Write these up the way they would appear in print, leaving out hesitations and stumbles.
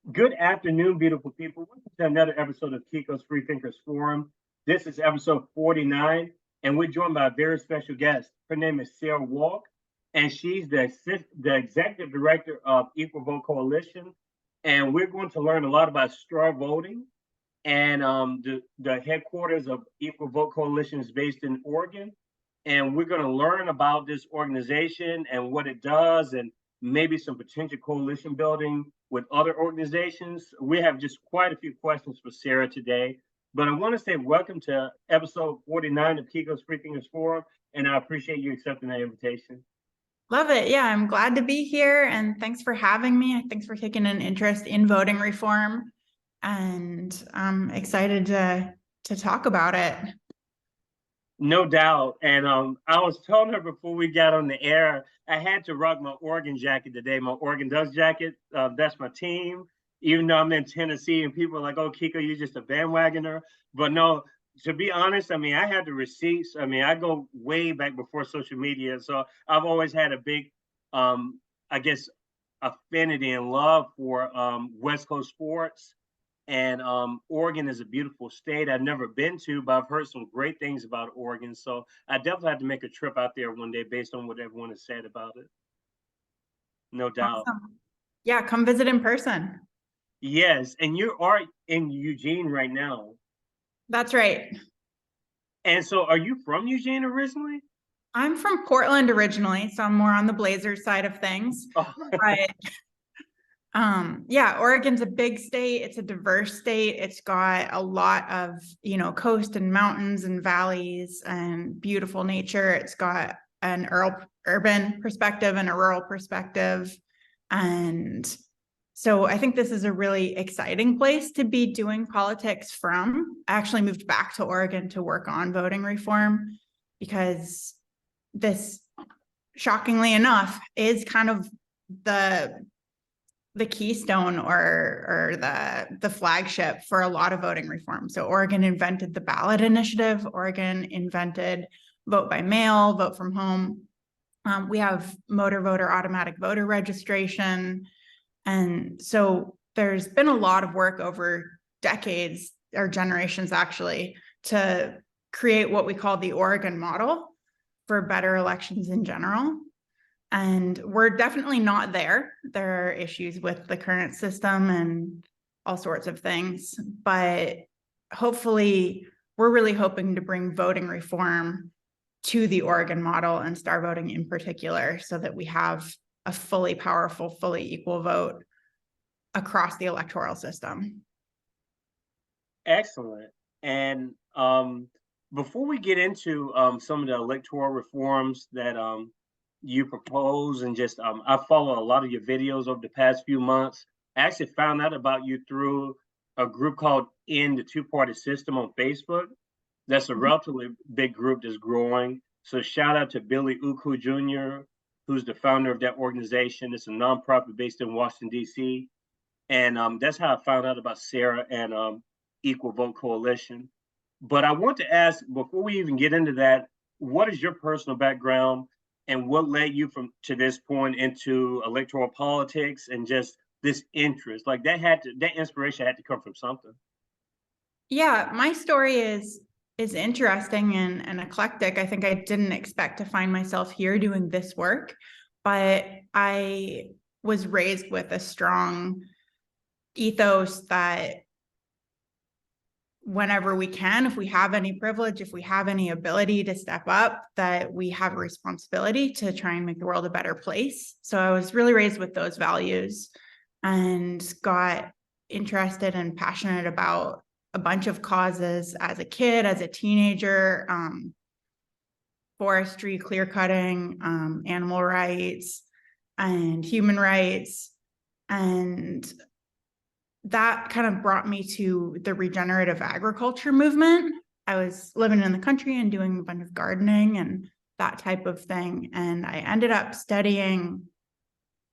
Good afternoon, beautiful people. Welcome to another episode of Kiko's Free Thinkers Forum. This is episode 49, and we're joined by a very special guest. Her name is Sara Wolk, and she's the executive director of Equal Vote Coalition. And we're going to learn a lot about straw voting. And the headquarters of Equal Vote Coalition is based in Oregon. And we're going to learn about this organization and what it does, and maybe some potential coalition building with other organizations. We have just quite a few questions for Sara today. But I want to say welcome to episode 49 of Kiko's Free Thinkers Forum, and I appreciate you accepting that invitation. Love it. Yeah, I'm glad to be here. And thanks for having me. Thanks for taking an interest in voting reform. And I'm excited to talk about it. No doubt. And I was telling her before we got on the air, I had to rock my Oregon jacket today, my Oregon Ducks jacket. That's my team. Even though I'm in Tennessee and people are like, oh, Kiko, you're just a bandwagoner. But no, to be honest, I mean, I had the receipts. I mean, I go way back before social media. So I've always had a big, I guess, affinity and love for West Coast sports. And Oregon is a beautiful state I've never been to, but I've heard some great things about Oregon. So I definitely have to make a trip out there one day based on what everyone has said about it. No doubt. Awesome. Yeah, come visit in person. Yes. And you are in Eugene right now. That's right. And so are you from Eugene originally? I'm from Portland originally, so I'm more on the Blazers side of things. Oh. But yeah, Oregon's a big state. It's a diverse state. It's got a lot of, coast and mountains and valleys and beautiful nature. It's got an urban perspective and a rural perspective. And so I think this is a really exciting place to be doing politics from. I actually moved back to Oregon to work on voting reform because this, shockingly enough, is kind of the keystone or the flagship for a lot of voting reform. So Oregon invented the ballot initiative. Oregon invented vote by mail, vote from home. We have motor voter automatic voter registration. And so there's been a lot of work over decades or generations actually to create what we call the Oregon model for better elections in general. And we're definitely not there. There are issues with the current system and all sorts of things, but hopefully we're really hoping to bring voting reform to the Oregon model and star voting in particular, so that we have a fully powerful, fully equal vote across the electoral system. Excellent. And before we get into some of the electoral reforms that you propose, and just I follow a lot of your videos over the past few months. I actually found out about you through a group called In the Two-Party System on Facebook. That's a relatively big group that's growing. So shout out to Billy Uku Jr., who's the founder of that organization. It's a nonprofit based in Washington, D.C. And that's how I found out about Sara and Equal Vote Coalition. But I want to ask, before we even get into that, what is your personal background and what led you to this point into electoral politics and just this interest? Like that inspiration had to come from something. Yeah, my story is interesting and eclectic. I think I didn't expect to find myself here doing this work, but I was raised with a strong ethos that whenever we can, if we have any privilege, if we have any ability to step up, that we have a responsibility to try and make the world a better place. So I was really raised with those values and got interested and passionate about a bunch of causes as a kid, as a teenager, forestry, clear cutting, animal rights, and human rights. And that kind of brought me to the regenerative agriculture movement. I was living in the country and doing a bunch of gardening and that type of thing. And I ended up studying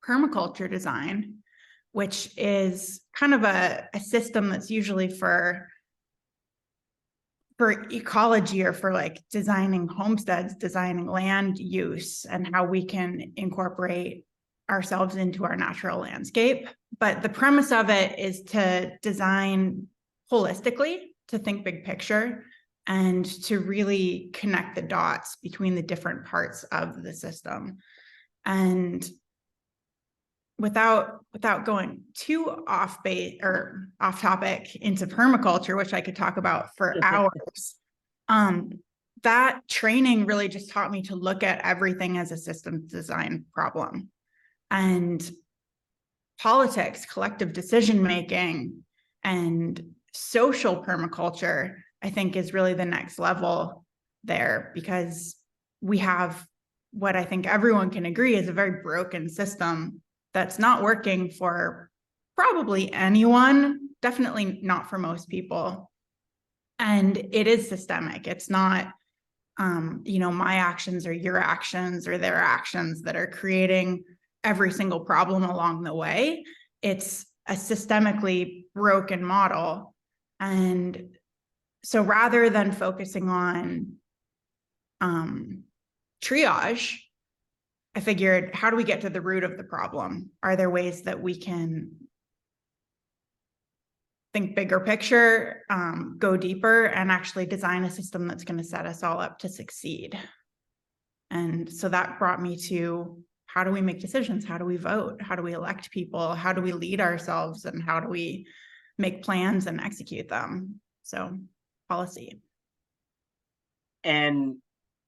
permaculture design, which is kind of a system that's usually for ecology or for like designing homesteads, designing land use, and how we can incorporate ourselves into our natural landscape. But the premise of it is to design holistically, to think big picture, and to really connect the dots between the different parts of the system. And without going too off base or off topic into permaculture, which I could talk about for hours, that training really just taught me to look at everything as a systems design problem. And politics, collective decision making, and social permaculture, I think, is really the next level there, because we have what I think everyone can agree is a very broken system that's not working for probably anyone, definitely not for most people. And it is systemic. It's not, my actions or your actions or their actions that are creating every single problem along the way. It's a systemically broken model. And so rather than focusing on triage, I figured, how do we get to the root of the problem? Are there ways that we can think bigger picture, go deeper, and actually design a system that's going to set us all up to succeed? And so that brought me to, how do we make decisions? How do we vote? How do we elect people? How do we lead ourselves? And how do we make plans and execute them? So policy. And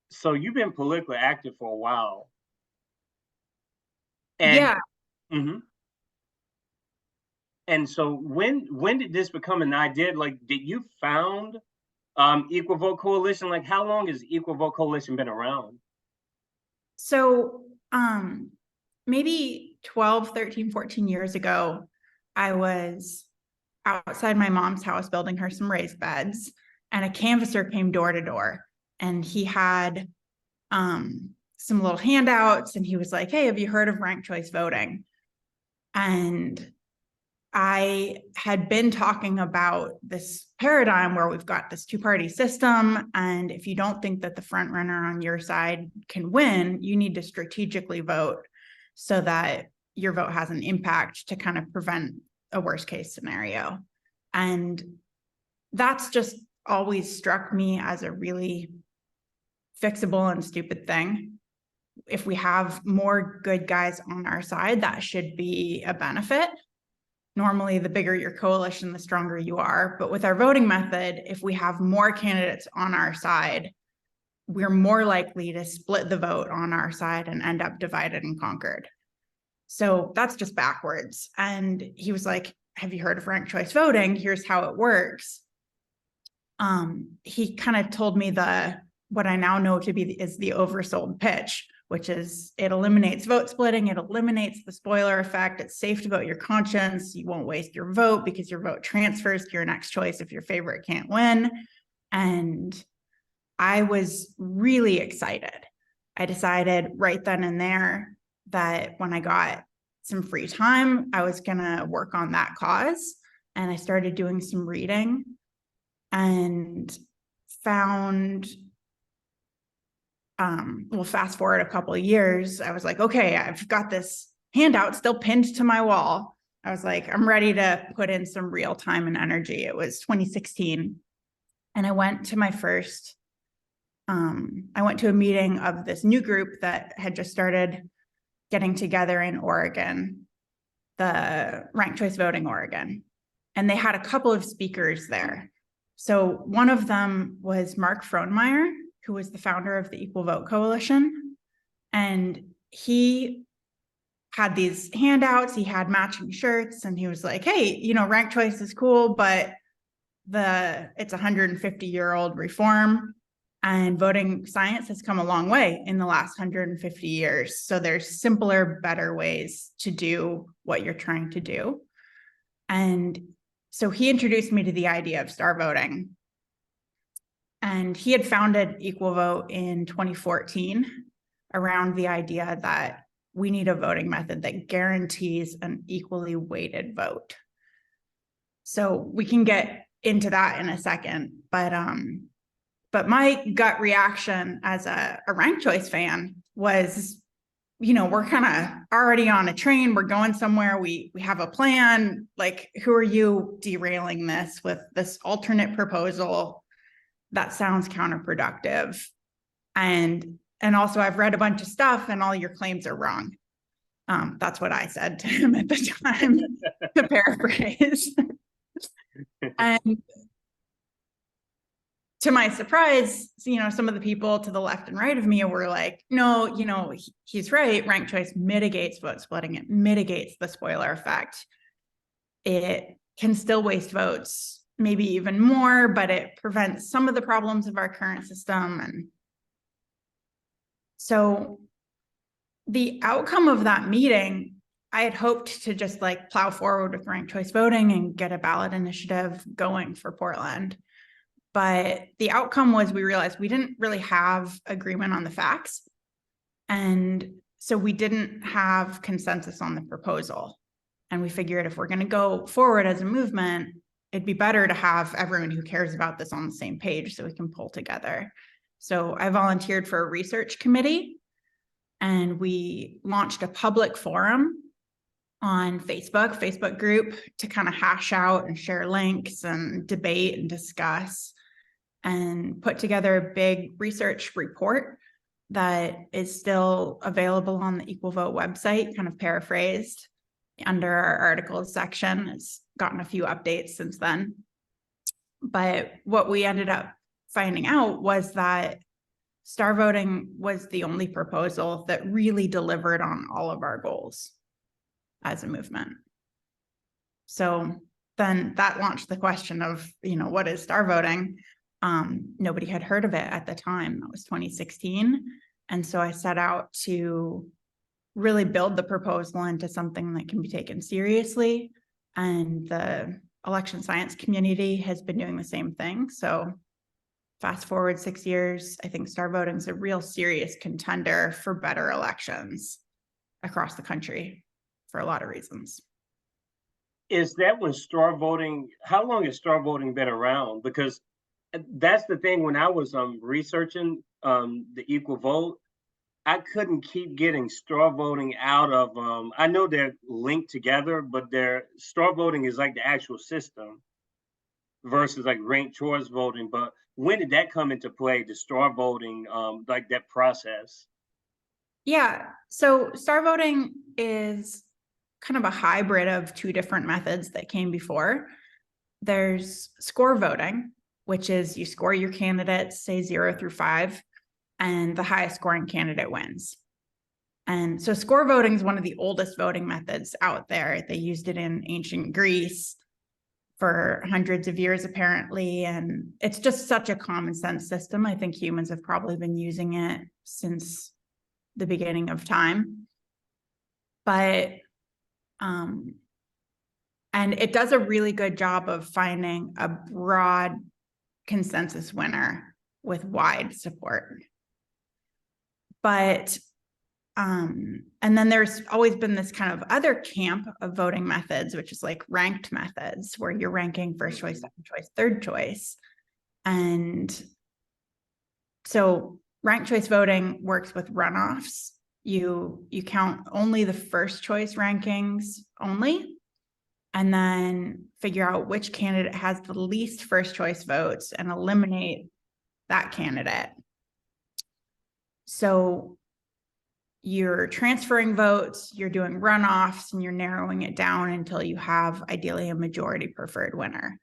so you've been politically active for a while. And yeah. Mhm. And so when did this become an idea? Like, did you found Equal Vote Coalition? Like, how long has Equal Vote Coalition been around? So maybe 12, 13, 14 years ago, I was outside my mom's house building her some raised beds, and a canvasser came door to door, and he had some little handouts, and he was like, hey, have you heard of ranked choice voting? And I had been talking about this paradigm where we've got this two-party system, and if you don't think that the front runner on your side can win, you need to strategically vote so that your vote has an impact to kind of prevent a worst case scenario. And that's just always struck me as a really fixable and stupid thing. If we have more good guys on our side, that should be a benefit. Normally, the bigger your coalition, the stronger you are. But with our voting method, if we have more candidates on our side, we're more likely to split the vote on our side and end up divided and conquered. So that's just backwards. And he was like, have you heard of ranked choice voting? Here's how it works. He kind of told me what I now know to be is the oversold pitch, which is it eliminates vote splitting, it eliminates the spoiler effect, it's safe to vote your conscience, you won't waste your vote because your vote transfers to your next choice if your favorite can't win. And I was really excited. I decided right then and there that when I got some free time, I was gonna work on that cause. And I started doing some reading and found, fast forward a couple of years, I was like, okay, I've got this handout still pinned to my wall. I was like, I'm ready to put in some real time and energy. It was 2016. And I went to my first, I went to a meeting of this new group that had just started getting together in Oregon, the Ranked Choice Voting Oregon. And they had a couple of speakers there. So one of them was Mark Frohnmeyer, who was the founder of the Equal Vote Coalition. And he had these handouts, he had matching shirts, and he was like, hey, ranked choice is cool, but it's a 150-year-old reform, and voting science has come a long way in the last 150 years. So there's simpler, better ways to do what you're trying to do. And so he introduced me to the idea of star voting. And he had founded Equal Vote in 2014 around the idea that we need a voting method that guarantees an equally weighted vote. So we can get into that in a second, but my gut reaction as a ranked choice fan was we're kind of already on a train. We're going somewhere. We have a plan. Like, who are you derailing this with this alternate proposal that sounds counterproductive? And also, I've read a bunch of stuff, and all your claims are wrong. That's what I said to him at the time, to paraphrase. And to my surprise, some of the people to the left and right of me were like, no, he's right. Ranked choice mitigates vote splitting. It mitigates the spoiler effect. It can still waste votes, maybe even more, but it prevents some of the problems of our current system. And so the outcome of that meeting, I had hoped to just like plow forward with ranked choice voting and get a ballot initiative going for Portland. But the outcome was we realized we didn't really have agreement on the facts. And so we didn't have consensus on the proposal. And we figured if we're going to go forward as a movement, it'd be better to have everyone who cares about this on the same page so we can pull together. So I volunteered for a research committee, and we launched a public forum on Facebook group to kind of hash out and share links and debate and discuss, and put together a big research report that is still available on the Equal Vote website, kind of paraphrased under our articles section. It's gotten a few updates since then. But what we ended up finding out was that star voting was the only proposal that really delivered on all of our goals as a movement. So then that launched the question of, what is star voting? Nobody had heard of it at the time. That was 2016. And so I set out to really build the proposal into something that can be taken seriously. And the election science community has been doing the same thing. So fast forward 6 years, I think star voting is a real serious contender for better elections across the country for a lot of reasons. Is that when star voting? How long has star voting been around? Because that's the thing. When I was researching the equal vote, I couldn't keep getting star voting out of. I know they're linked together, but their star voting is like the actual system versus like ranked choice voting. But when did that come into play? The star voting, like that process. Yeah. So star voting is kind of a hybrid of two different methods that came before. There's score voting, which is you score your candidates, say 0 through 5, and the highest scoring candidate wins. And so score voting is one of the oldest voting methods out there. They used it in ancient Greece for hundreds of years, apparently. And it's just such a common sense system. I think humans have probably been using it since the beginning of time. But and it does a really good job of finding a broad consensus winner with wide support. But and then there's always been this kind of other camp of voting methods, which is like ranked methods, where you're ranking first choice, second choice, third choice. And so ranked choice voting works with runoffs. You count only the first choice rankings only, and then figure out which candidate has the least first choice votes and eliminate that candidate. So you're transferring votes, you're doing runoffs, and you're narrowing it down until you have ideally a majority preferred winner.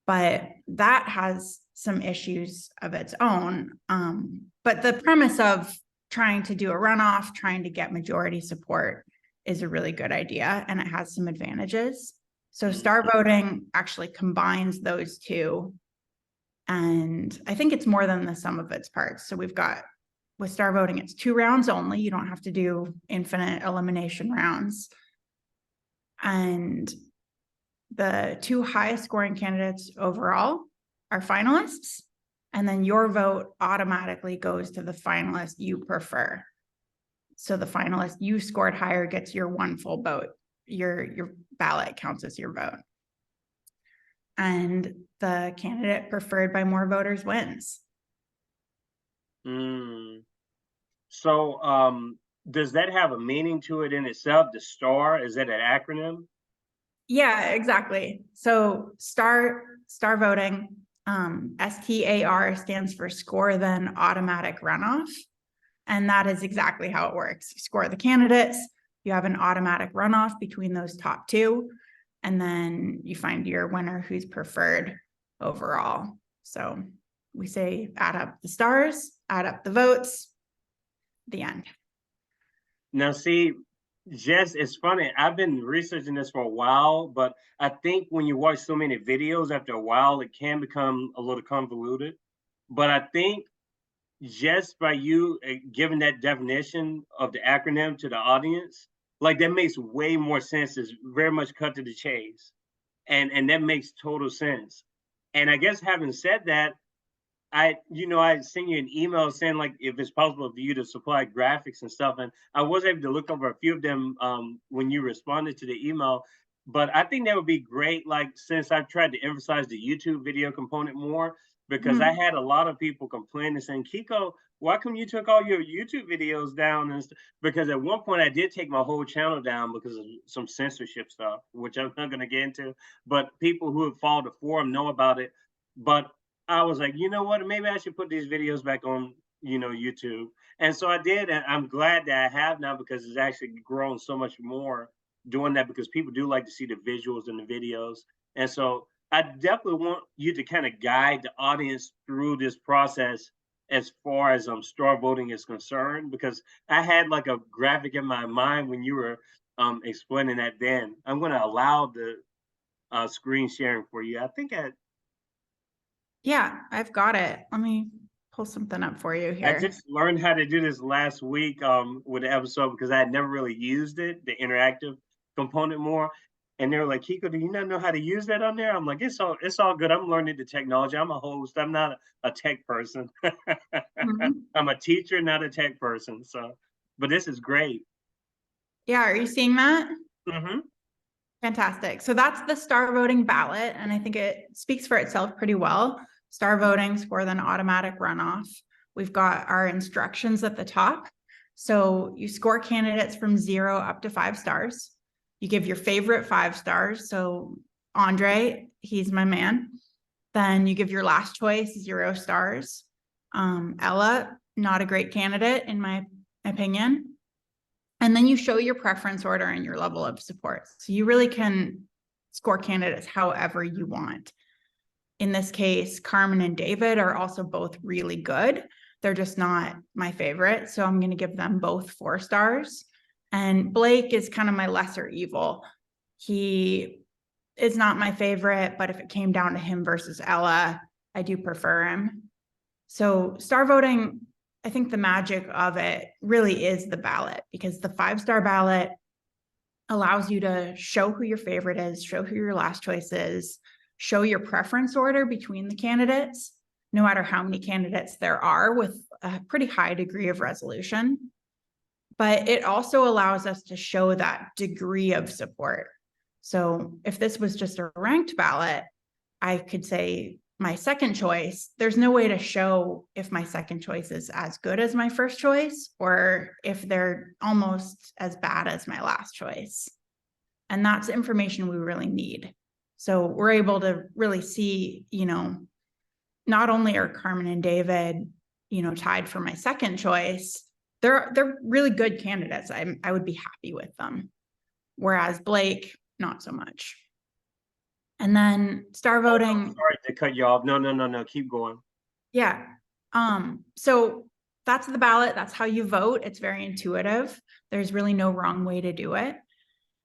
But that has some issues of its own. But the premise of trying to do a runoff, trying to get majority support is a really good idea, and it has some advantages. So star voting actually combines those two. And I think it's more than the sum of its parts. So we've got, with star voting, it's 2 rounds only. You don't have to do infinite elimination rounds. And the 2 highest scoring candidates overall are finalists. And then your vote automatically goes to the finalist you prefer. So the finalist you scored higher gets your 1 full vote. Your ballot counts as your vote. And the candidate preferred by more voters wins. So Does that have a meaning to it in itself? The STAR, is that an acronym? Yeah, exactly. So star voting, STAR stands for score then automatic runoff. And that is exactly how it works. You score the candidates, you have an automatic runoff between those top two, and then you find your winner who's preferred overall. So we say add up the stars, add up the votes, the end. Now, see, Jess, it's funny. I've been researching this for a while, but I think when you watch so many videos after a while, it can become a little convoluted. But I think just by you giving that definition of the acronym to the audience, like that makes way more sense. It's very much cut to the chase, and that makes total sense. And I guess having said that, I sent you an email saying like if it's possible for you to supply graphics and stuff, and I was able to look over a few of them when you responded to the email. But I think that would be great. Like since I've tried to emphasize the YouTube video component more, because I Mhm. had a lot of people complaining saying, Kiko, why come you took all your YouTube videos down? Because at one point I did take my whole channel down because of some censorship stuff, which I'm not going to get into. But people who have followed the forum know about it. But I was like, you know what? Maybe I should put these videos back on, YouTube. And so I did, and I'm glad that I have now because it's actually grown so much more doing that because people do like to see the visuals and the videos. And so I definitely want you to kind of guide the audience through this process as far as star voting is concerned, because I had like a graphic in my mind when you were explaining that. Then I'm going to allow the screen sharing for you. I think Yeah, I've got it. Let me pull something up for you I here. just learned how to do this last week with the episode because I had never really used it, the interactive component more. And they were like, Kiko, do you not know how to use that on there? I'm like, it's all good. I'm learning the technology. I'm a host. I'm not a tech person. Mhm. I'm a teacher, not a tech person. So, but this is great. Yeah, are you seeing that? Hmm. Fantastic. So that's the star voting ballot. And I think it speaks for itself pretty well. Star voting score then automatic runoff. We've got our instructions at the top. So you score candidates from 0 up to 5 stars. You give your favorite 5 stars. So Andre, he's my man. Then you give your last choice 0 stars. Ella, not a great candidate in my opinion. And then you show your preference order and your level of support. So you really can score candidates however you want. In this case, Carmen and David are also both really good. They're just not my favorite. So I'm going to give them both 4 stars. And Blake is kind of my lesser evil. He is not my favorite, but if it came down to him versus Ella, I do prefer him. So star voting, I think the magic of it really is the ballot, because the 5-star ballot allows you to show who your favorite is, show who your last choice is, show your preference order between the candidates, no matter how many candidates there are, with a pretty high degree of resolution. But it also allows us to show that degree of support. So if this was just a ranked ballot, I could say my second choice, there's no way to show if my second choice is as good as my first choice or if they're almost as bad as my last choice. And that's information we really need. So we're able to really see, not only are Carmen and David, tied for my second choice, they're really good candidates. I would be happy with them. Whereas Blake, not so much. And then star Oh no, voting, sorry to cut you off. No, no, no, no. Keep going. yeah. So that's the ballot. That's how you vote. It's very intuitive. There's really no wrong way to do it.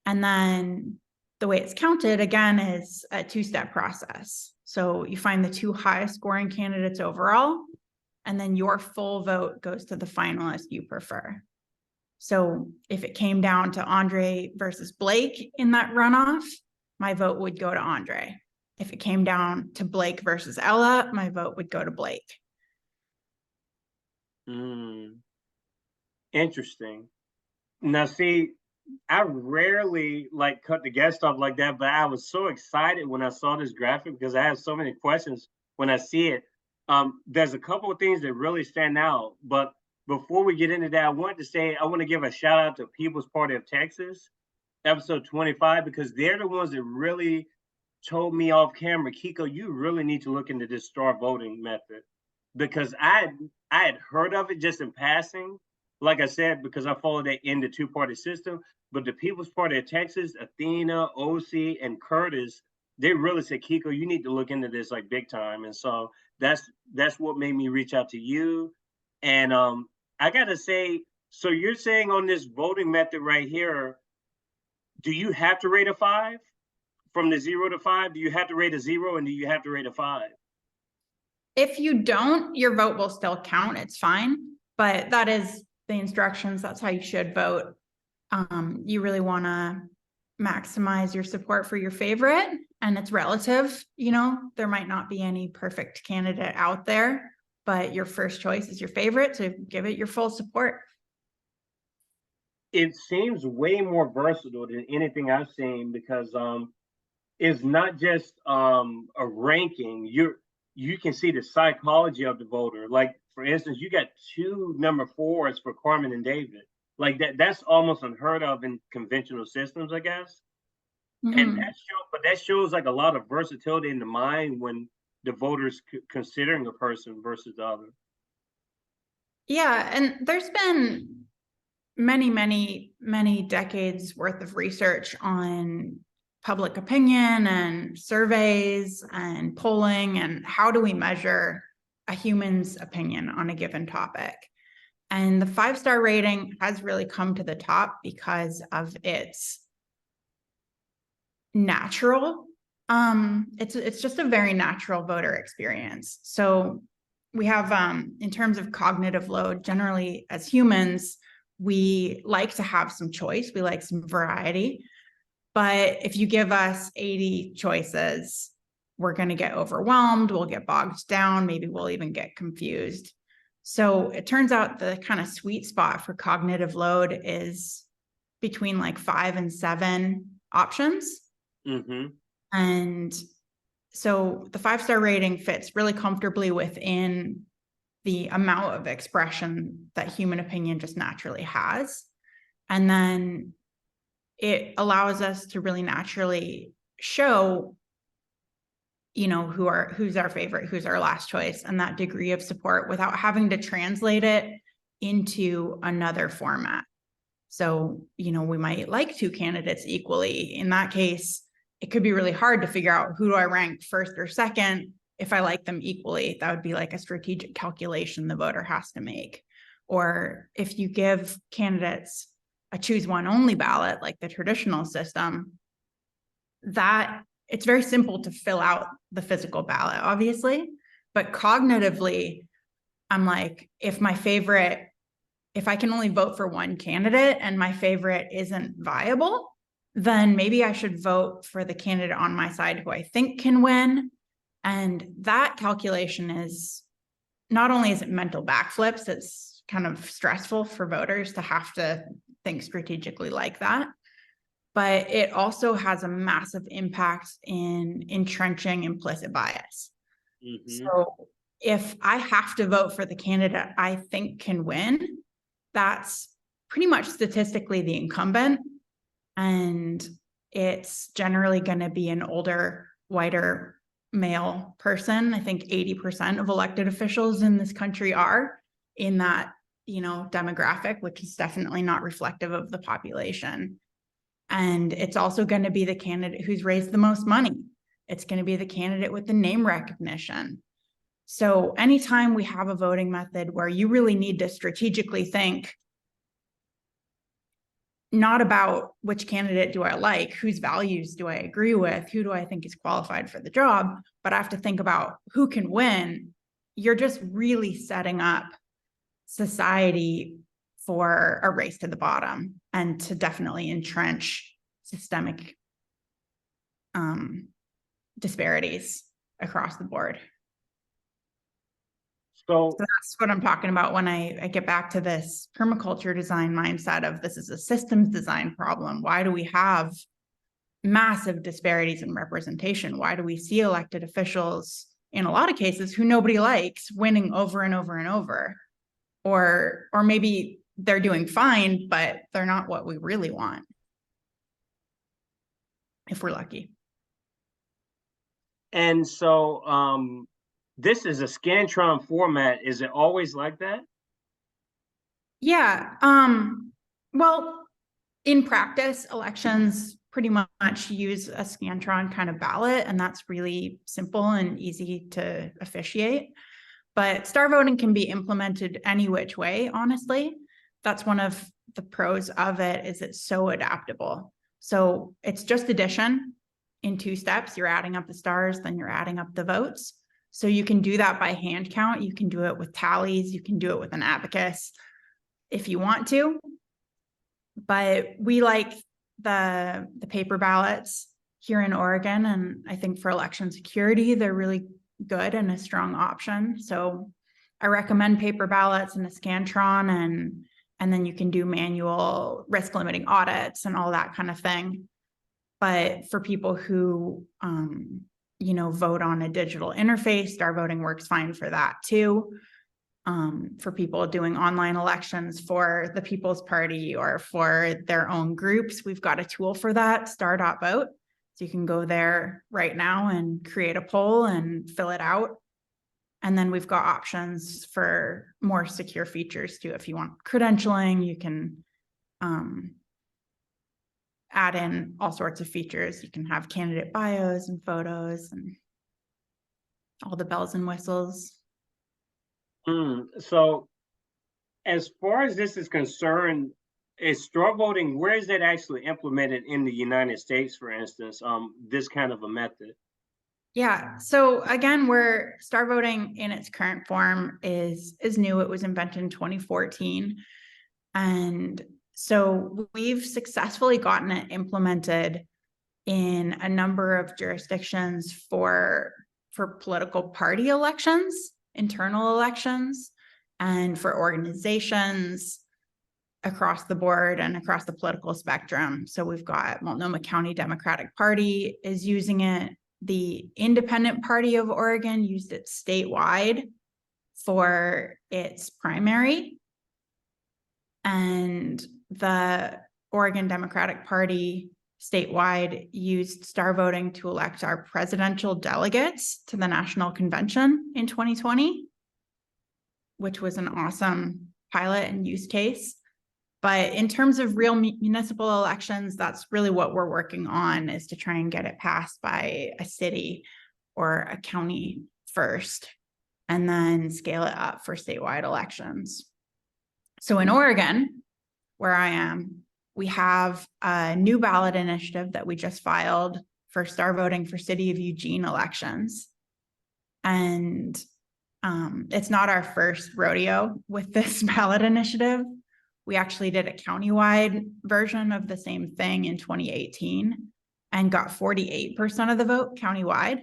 And then the way it's counted again is a 2-step process. So you find the 2 highest scoring candidates overall, and then your full vote goes to the finalist you prefer. So if it came down to Andre versus Blake in that runoff, my vote would go to Andre. If it came down to Blake versus Ella, my vote would go to Blake. Mm, interesting. Now, see, I rarely like cut the guest off like that, but I was so excited when I saw this graphic because I have so many questions when I see it. There's a couple of things that really stand out, but before we get into that, I want to say I want to give a shout out to People's Party of Texas, episode 25, because they're the ones that really told me off camera, Kiko, you really need to look into this star voting method, because I had heard of it just in passing, like I said, because I followed that in the two-party system. But the People's Party of Texas, Athena, OC, and Curtis, they really said, Kiko, you need to look into this like big time. And so that's what made me reach out to you. And I gotta say, so you're saying on this voting method right here, do you have to rate a 5? From the 0 to 5, do you have to rate a 0 and do you have to rate a 5? If you don't, your vote will still count. It's fine. But that is the instructions. That's how you should vote. You really want to maximize your support for your favorite, and it's relative. You know, there might not be any perfect candidate out there, but your first choice is your favorite, so give it your full support. It seems way more versatile than anything I've seen, because it's not just a ranking. You can see the psychology of the voter. Like, for instance, you got 2 number 4s for Carmen and David. Like that's almost unheard of in conventional systems, I guess. And that shows like a lot of versatility in the mind when the voters considering a person versus the other. Yeah, and there's been many decades worth of research on public opinion and surveys and polling, and how do we measure a human's opinion on a given topic. And the 5-star rating has really come to the top because of its natural. It's just a very natural voter experience. So we have, in terms of cognitive load, generally as humans, we like to have some choice. We like some variety. But if you give us 80 choices, we're going to get overwhelmed. We'll get bogged down. Maybe we'll even get confused. So it turns out the kind of sweet spot for cognitive load is between like 5 and 7 options. And so the 5-star rating fits really comfortably within the amount of expression that human opinion just naturally has. And then it allows us to really naturally show, you know, who's our favorite, who's our last choice, and that degree of support without having to translate it into another format. So, you know, we might like 2 candidates equally. In that case, it could be really hard to figure out who do I rank first or second if I like them equally. That would be like a strategic calculation the voter has to make. Or if you give candidates a choose one only ballot, like the traditional system, that it's very simple to fill out the physical ballot, obviously, but cognitively, I'm like, if I can only vote for one candidate and my favorite isn't viable, then maybe I should vote for the candidate on my side who I think can win. And that calculation is, not only is it mental backflips, it's kind of stressful for voters to have to think strategically like that, but it also has a massive impact in entrenching implicit bias. So if I have to vote for the candidate I think can win, that's pretty much statistically the incumbent. And it's generally going to be an older, whiter male person. I think 80% of elected officials in this country are in that, you know, demographic, which is definitely not reflective of the population. And it's also going to be the candidate who's raised the most money. It's going to be the candidate with the name recognition. So anytime we have a voting method where you really need to strategically think, not about which candidate do I like, whose values do I agree with, who do I think is qualified for the job, but I have to think about who can win, you're just really setting up society for a race to the bottom and to definitely entrench systemic disparities across the board. So that's what I'm talking about when I get back to this permaculture design mindset of this is a systems design problem. Why do we have massive disparities in representation? Why do we see elected officials, in a lot of cases, who nobody likes, winning over and over and over? or maybe they're doing fine, but they're not what we really want, if we're lucky. And so this is a Scantron format. Is it always like that? Yeah. Well, in practice, elections pretty much use a Scantron kind of ballot, and that's really simple and easy to officiate. But star voting can be implemented any which way, honestly. That's one of the pros of it, is it's so adaptable. So it's just addition in 2 steps. You're adding up the stars, then you're adding up the votes. So you can do that by hand count. You can do it with tallies. You can do it with an abacus if you want to. But we like the paper ballots here in Oregon. And I think for election security, they're really good and a strong option. So I recommend paper ballots and a Scantron, and then you can do manual risk limiting audits and all that kind of thing. But for people who, vote on a digital interface, star voting works fine for that too. For people doing online elections for the People's Party or for their own groups, we've got a tool for that, star.vote. So you can go there right now and create a poll and fill it out. And then we've got options for more secure features too. If you want credentialing, you can add in all sorts of features. You can have candidate bios and photos and all the bells and whistles. So as far as this is concerned, is straw voting, where is that actually implemented in the United States, for instance, this kind of a method? Yeah. So again, where star voting in its current form is new. It was invented in 2014. And so we've successfully gotten it implemented in a number of jurisdictions for political party elections, internal elections, and for organizations across the board and across the political spectrum. So we've got Multnomah County Democratic Party is using it. The Independent Party of Oregon used it statewide for its primary. And the Oregon Democratic Party statewide used star voting to elect our presidential delegates to the national convention in 2020, which was an awesome pilot and use case. But in terms of real municipal elections, that's really what we're working on, is to try and get it passed by a city or a county first, and then scale it up for statewide elections. So in Oregon, where I am, we have a new ballot initiative that we just filed for star voting for City of Eugene elections. And it's not our first rodeo with this ballot initiative. We actually did a countywide version of the same thing in 2018 and got 48% of the vote countywide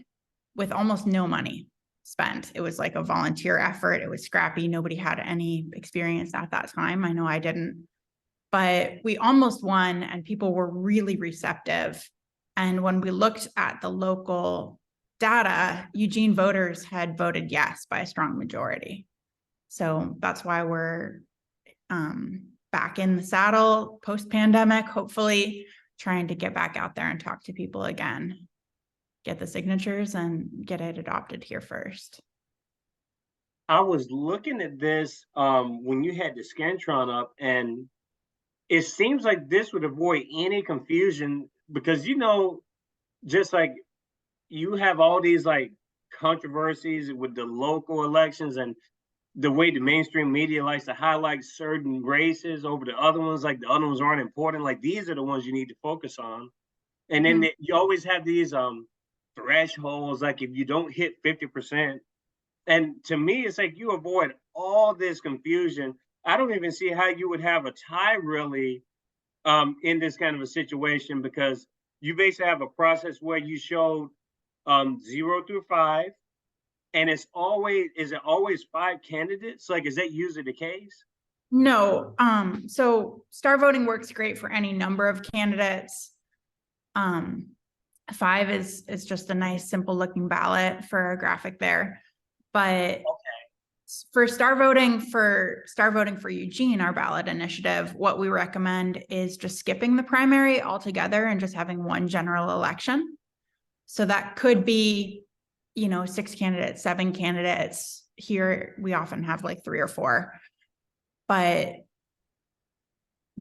with almost no money spent. It was like a volunteer effort. It was scrappy. Nobody had any experience at that time. I know I didn't. But we almost won, and people were really receptive. And when we looked at the local data, Eugene voters had voted yes by a strong majority. So that's why we're back in the saddle post-pandemic, hopefully trying to get back out there and talk to people again, get the signatures and get it adopted here first. I was looking at this when you had the Scantron up, and it seems like this would avoid any confusion because, just like you have all these like controversies with the local elections and the way the mainstream media likes to highlight certain races over the other ones, like the other ones aren't important. Like these are the ones you need to focus on. And then you always have these thresholds, like if you don't hit 50%. And to me, it's like you avoid all this confusion. I don't even see how you would have a tie really in this kind of a situation, because you basically have a process where you show 0 through 5, and is it always 5 candidates? Like, is that usually the case? No. So star voting works great for any number of candidates. 5 is just a nice, simple looking ballot for a graphic there. But Okay. For star voting for Eugene, our ballot initiative, what we recommend is just skipping the primary altogether and just having one general election. So that could be, 6 candidates, 7 candidates. Here we often have like 3 or 4. But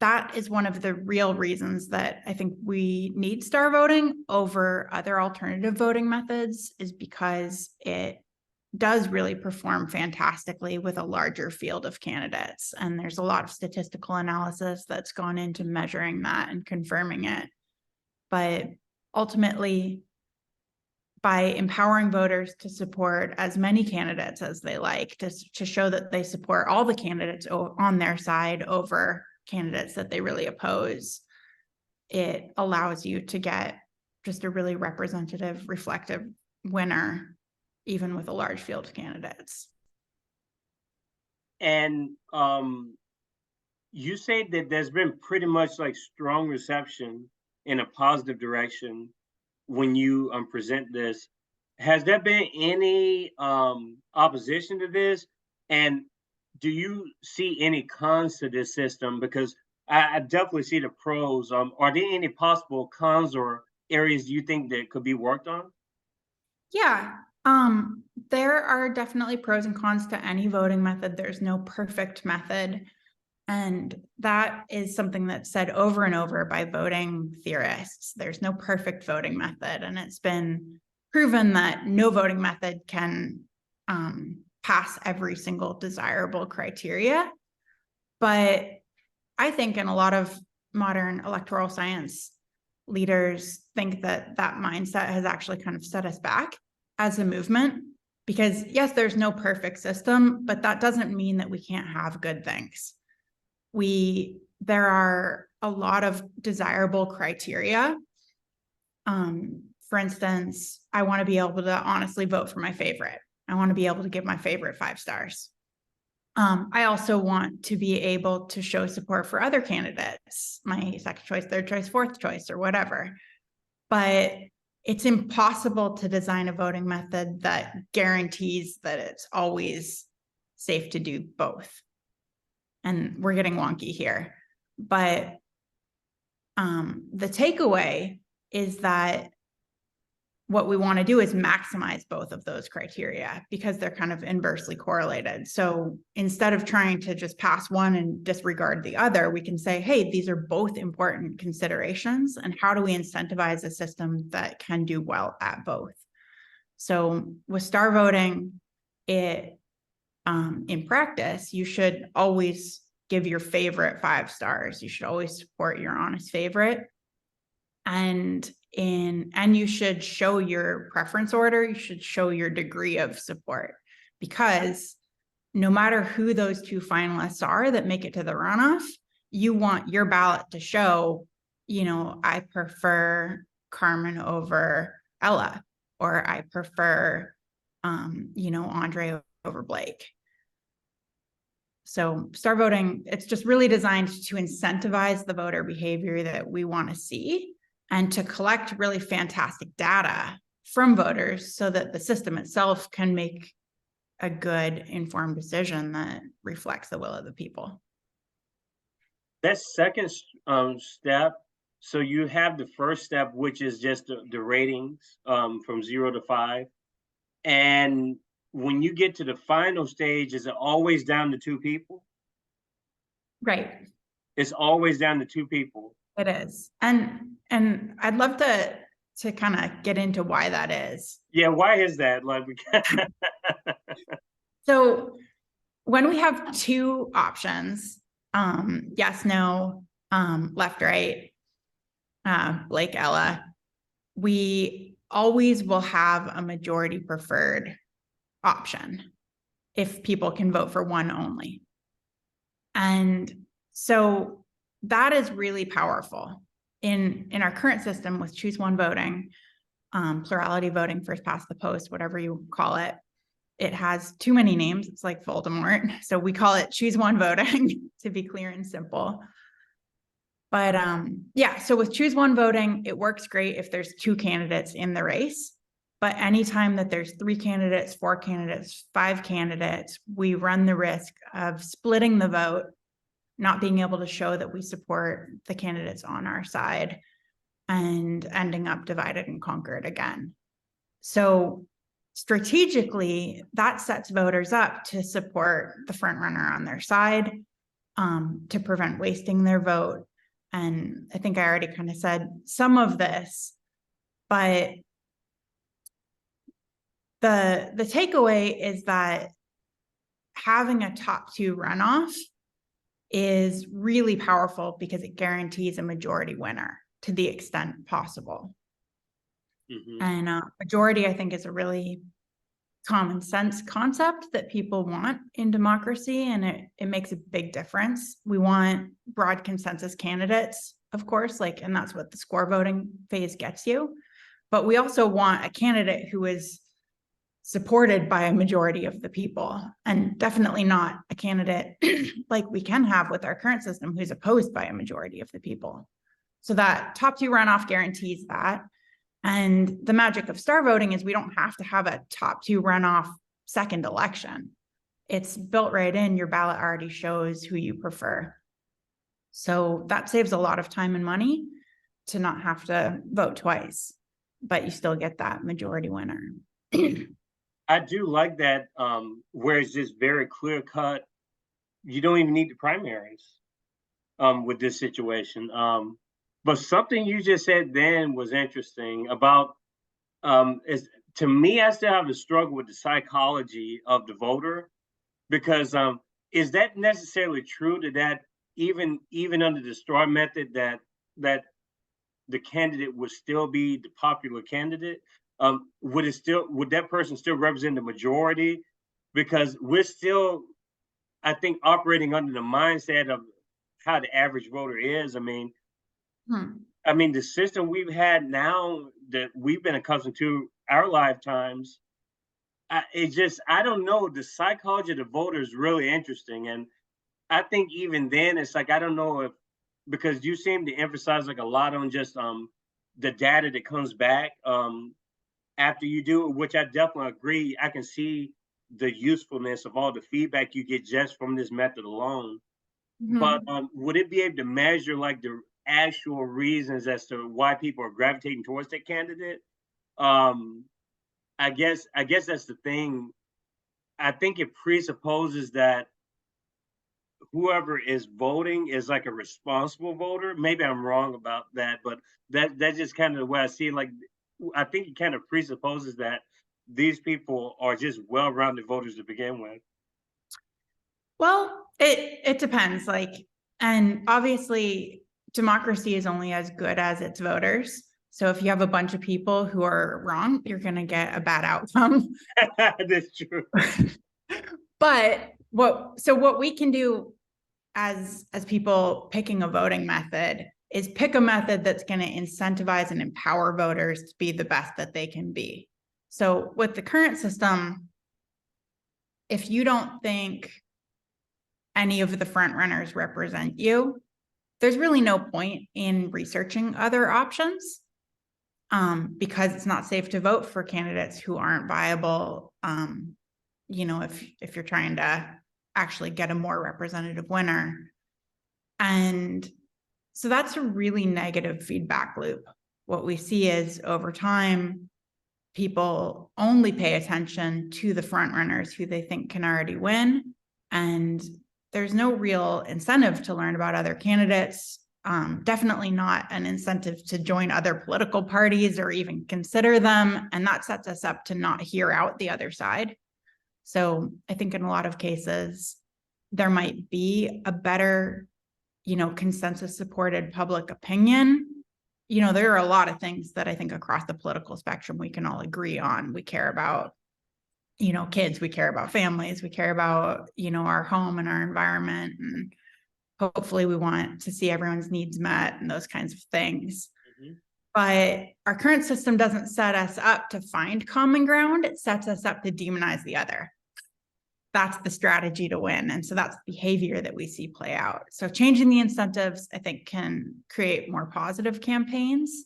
that is one of the real reasons that I think we need star voting over other alternative voting methods, is because it does really perform fantastically with a larger field of candidates. And there's a lot of statistical analysis that's gone into measuring that and confirming it. But ultimately, by empowering voters to support as many candidates as they like, to show that they support all the candidates on their side over candidates that they really oppose, it allows you to get just a really representative, reflective winner, even with a large field of candidates. And you say that there's been pretty much like strong reception in a positive direction when you present this. Has there been any opposition to this? And do you see any cons to this system? Because I definitely see the pros. Are there any possible cons or areas you think that could be worked on? Yeah, there are definitely pros and cons to any voting method. There's no perfect method. And that is something that's said over and over by voting theorists. There's no perfect voting method. And it's been proven that no voting method can pass every single desirable criteria. But I think in a lot of modern electoral science, leaders think that that mindset has actually kind of set us back as a movement. Because yes, there's no perfect system, but that doesn't mean that we can't have good things. There are a lot of desirable criteria. For instance, I want to be able to honestly vote for my favorite. I want to be able to give my favorite 5 stars. I also want to be able to show support for other candidates, my second choice, third choice, fourth choice, or whatever. But it's impossible to design a voting method that guarantees that it's always safe to do both. And we're getting wonky here. But the takeaway is that what we want to do is maximize both of those criteria, because they're kind of inversely correlated. So instead of trying to just pass one and disregard the other, we can say, hey, these are both important considerations, and how do we incentivize a system that can do well at both? So with star voting, in practice, you should always give your favorite 5 stars. You should always support your honest favorite. And you should show your preference order. You should show your degree of support, because no matter who those 2 finalists are that make it to the runoff, you want your ballot to show, I prefer Carmen over Ella, or I prefer, Andre over Blake. So star voting, it's just really designed to incentivize the voter behavior that we want to see, and to collect really fantastic data from voters so that the system itself can make a good informed decision that reflects the will of the people. That second step, so you have the first step, which is just the ratings from 0 to 5. And when you get to the final stage, is it always down to 2 people? Right. It's always down to 2 people. It is. And I'd love to kind of get into why that is. Yeah, why is that? Like, so when we have 2 options, yes, no, left, right, Blake, Ella, we always will have a majority preferred option if people can vote for one only. And so that is really powerful. In our current system with choose one voting, plurality voting, first past the post, whatever you call it, it has too many names. It's like Voldemort. So we call it choose one voting to be clear and simple. But yeah, so with choose one voting, it works great if there's 2 candidates in the race. But anytime that there's 3 candidates, 4 candidates, 5 candidates, we run the risk of splitting the vote, not being able to show that we support the candidates on our side, and ending up divided and conquered again. So strategically, that sets voters up to support the front runner on their side, to prevent wasting their vote. And I think I already kind of said some of this, but the takeaway is that having a top 2 runoff is really powerful because it guarantees a majority winner to the extent possible. Mhm. And majority, I think, is a really common sense concept that people want in democracy, and it makes a big difference. We want broad consensus candidates, of course, and that's what the score voting phase gets you. But we also want a candidate who is supported by a majority of the people, and definitely not a candidate like we can have with our current system who's opposed by a majority of the people. So that top 2 runoff guarantees that. And the magic of star voting is we don't have to have a top 2 runoff second election. It's built right in. Your ballot already shows who you prefer. So that saves a lot of time and money to not have to vote twice, but you still get that majority winner. I do like that, where it's just very clear cut. You don't even need the primaries with this situation. But something you just said then was interesting about is, to me, I still have a struggle with the psychology of the voter, because is that necessarily true that even under the straw method that the candidate would still be the popular candidate? Would that person still represent the majority? Because we're still, I think, operating under the mindset of how the average voter is. I mean, the system we've had now that we've been accustomed to our lifetimes, I don't know. The psychology of the voter is really interesting, and I think even then, it's like I don't know if, because you seem to emphasize like a lot on just the data that comes back after you do it, which I definitely agree. I can see the usefulness of all the feedback you get just from this method alone. But would it be able to measure like the actual reasons as to why people are gravitating towards that candidate? Um, I guess that's the thing. I think it presupposes that whoever is voting is like a responsible voter. Maybe I'm wrong about that, but that's just kind of the way I see it. Like, I think it kind of presupposes that these people are just well-rounded voters to begin with. Well, it depends. And obviously, democracy is only as good as its voters. So if you have a bunch of people who are wrong, you're going to get a bad outcome. That's true. But what we can do as people picking a voting method is pick a method that's going to incentivize and empower voters to be the best that they can be. So with the current system, if you don't think any of the front runners represent you, there's really no point in researching other options, because it's not safe to vote for candidates who aren't viable. If you're trying to actually get a more representative winner. And so that's a really negative feedback loop. What we see is over time, people only pay attention to the front runners who they think can already win. And there's no real incentive to learn about other candidates. Definitely not an incentive to join other political parties or even consider them. And that sets us up to not hear out the other side. So I think in a lot of cases, there might be a better, consensus supported public opinion. There are a lot of things that I think across the political spectrum we can all agree on. We care about, kids, we care about families, we care about, our home and our environment. And hopefully we want to see everyone's needs met and those kinds of things. But our current system doesn't set us up to find common ground. It sets us up to demonize the other. That's the strategy to win. And so that's behavior that we see play out. So changing the incentives, I think, can create more positive campaigns.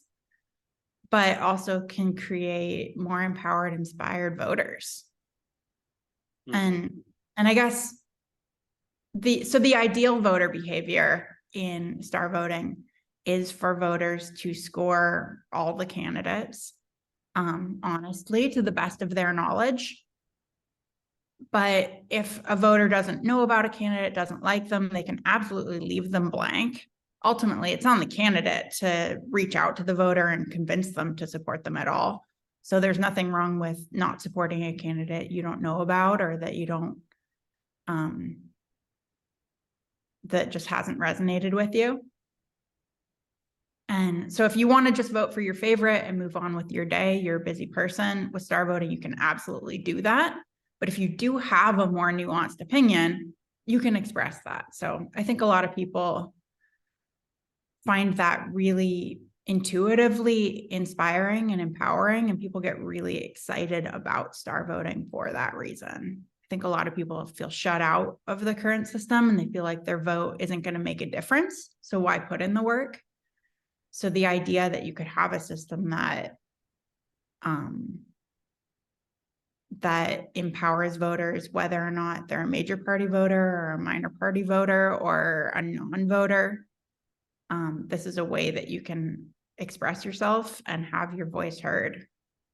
but also can create more empowered, inspired voters. Mm-hmm. And I guess the ideal voter behavior in star voting is for voters to score all the candidates, honestly, to the best of their knowledge. But if a voter doesn't know about a candidate, doesn't like them, they can absolutely leave them blank. Ultimately, it's on the candidate to reach out to the voter and convince them to support them at all. So there's nothing wrong with not supporting a candidate you don't know about, or that you don't, that just hasn't resonated with you. And so if you want to just vote for your favorite and move on with your day, you're a busy person. With star voting, you can absolutely do that. But if you do have a more nuanced opinion, you can express that. So I think a lot of people find that really intuitively inspiring and empowering, and people get really excited about star voting for that reason. I think a lot of people feel shut out of the current system, and they feel like their vote isn't going to make a difference. So why put in the work? So the idea that you could have a system that that empowers voters, whether or not they're a major party voter or a minor party voter or a non-voter, this is a way that you can express yourself and have your voice heard.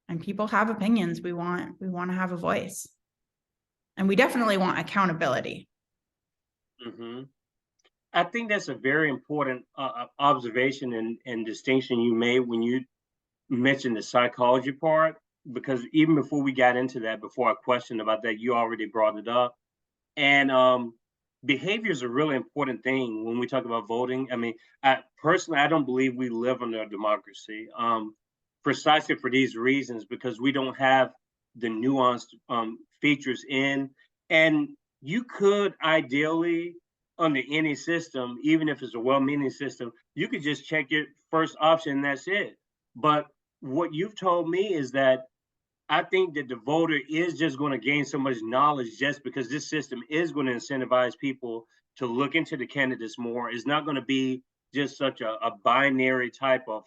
And people have opinions. We want to have a voice, and we definitely want accountability. Mm-hmm. I think that's a very important observation and distinction you made when you mentioned the psychology part, because even before we got into that, before I questioned about that, you already brought it up. And behavior is a really important thing when we talk about voting. I mean, personally, I don't believe we live under a democracy, precisely for these reasons, because we don't have the nuanced features in. And you could ideally, under any system, even if it's a well-meaning system, you could just check your first option and that's it. But what you've told me is that I think that the voter is just going to gain so much knowledge just because this system is going to incentivize people to look into the candidates more. It's not going to be just such a binary type of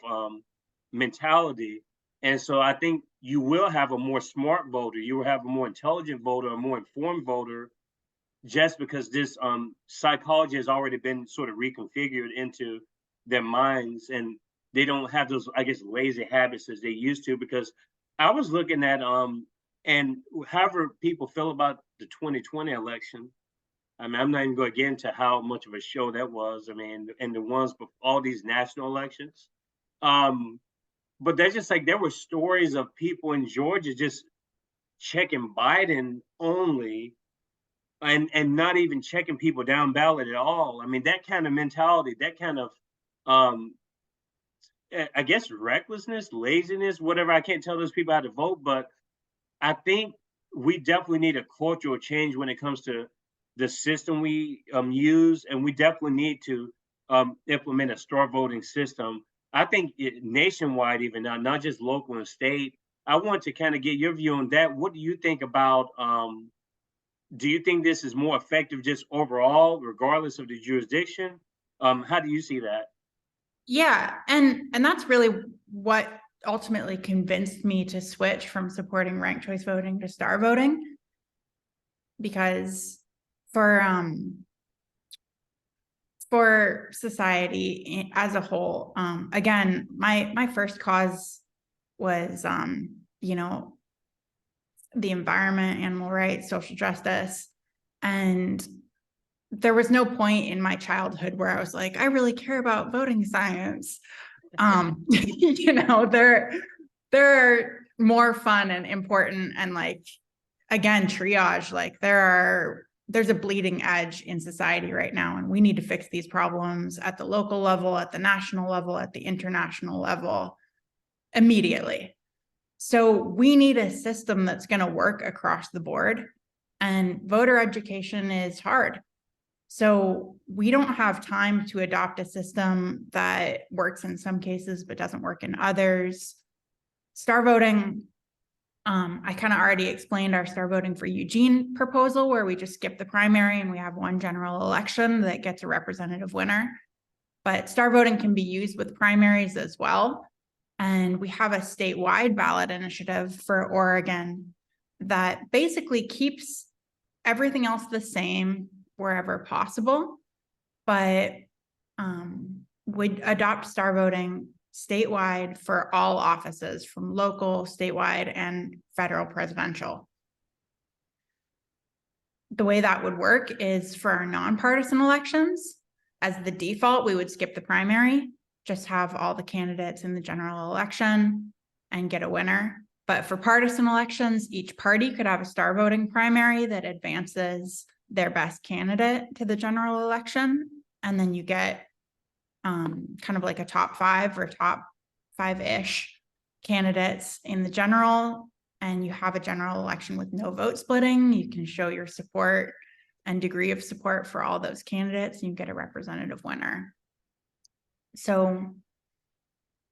mentality. And so I think you will have a more smart voter. You will have a more intelligent voter, a more informed voter, just because this psychology has already been sort of reconfigured into their minds, and they don't have those, I guess, lazy habits as they used to. Because I was looking at and however people feel about the 2020 election, I mean, I'm not even going to get into how much of a show that was. I mean, and the ones before all these national elections. But that's just like there were stories of people in Georgia just checking Biden only and not even checking people down ballot at all. I mean, that kind of mentality, that kind of um I guess recklessness, laziness, whatever. I can't tell those people how to vote, but I think we definitely need a cultural change when it comes to the system we use, and we definitely need to implement a star voting system. I think nationwide, even now, not just local and state. I want to kind of get your view on that. What do you think about? Do you think this is more effective just overall, regardless of the jurisdiction? How do you see that? Yeah, and that's really what ultimately convinced me to switch from supporting ranked choice voting to star voting, because for society as a whole, again, my first cause was you know, the environment, animal rights, social justice. And there was no point in my childhood where I was like, I really care about voting science. You know, there are more fun and important and, like, again, triage, like there's a bleeding edge in society right now, and we need to fix these problems at the local level, at the national level, at the international level immediately. So we need a system that's going to work across the board, and voter education is hard. So we don't have time to adopt a system that works in some cases but doesn't work in others. Star voting, I kind of already explained our star voting for Eugene proposal, where we just skip the primary and we have one general election that gets a representative winner. But star voting can be used with primaries as well. And we have a statewide ballot initiative for Oregon that basically keeps everything else the same wherever possible, but would adopt star voting statewide for all offices, from local, statewide, and federal presidential. The way that would work is for our nonpartisan elections, as the default, we would skip the primary, just have all the candidates in the general election and get a winner. But for partisan elections, each party could have a star voting primary that advances their best candidate to the general election. And then you get kind of like a top 5 or top 5-ish candidates in the general, and you have a general election with no vote splitting. You can show your support and degree of support for all those candidates, and you get a representative winner. So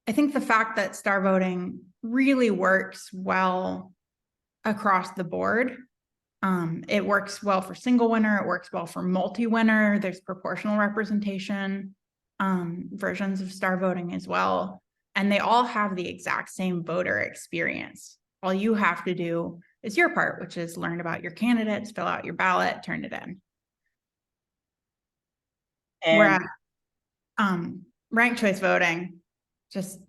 I think the fact that star voting really works well across the board. It works well for single winner, it works well for multi-winner, there's proportional representation versions of star voting as well. And they all have the exact same voter experience. All you have to do is your part, which is learn about your candidates, fill out your ballot, turn it in. And whereas ranked choice voting just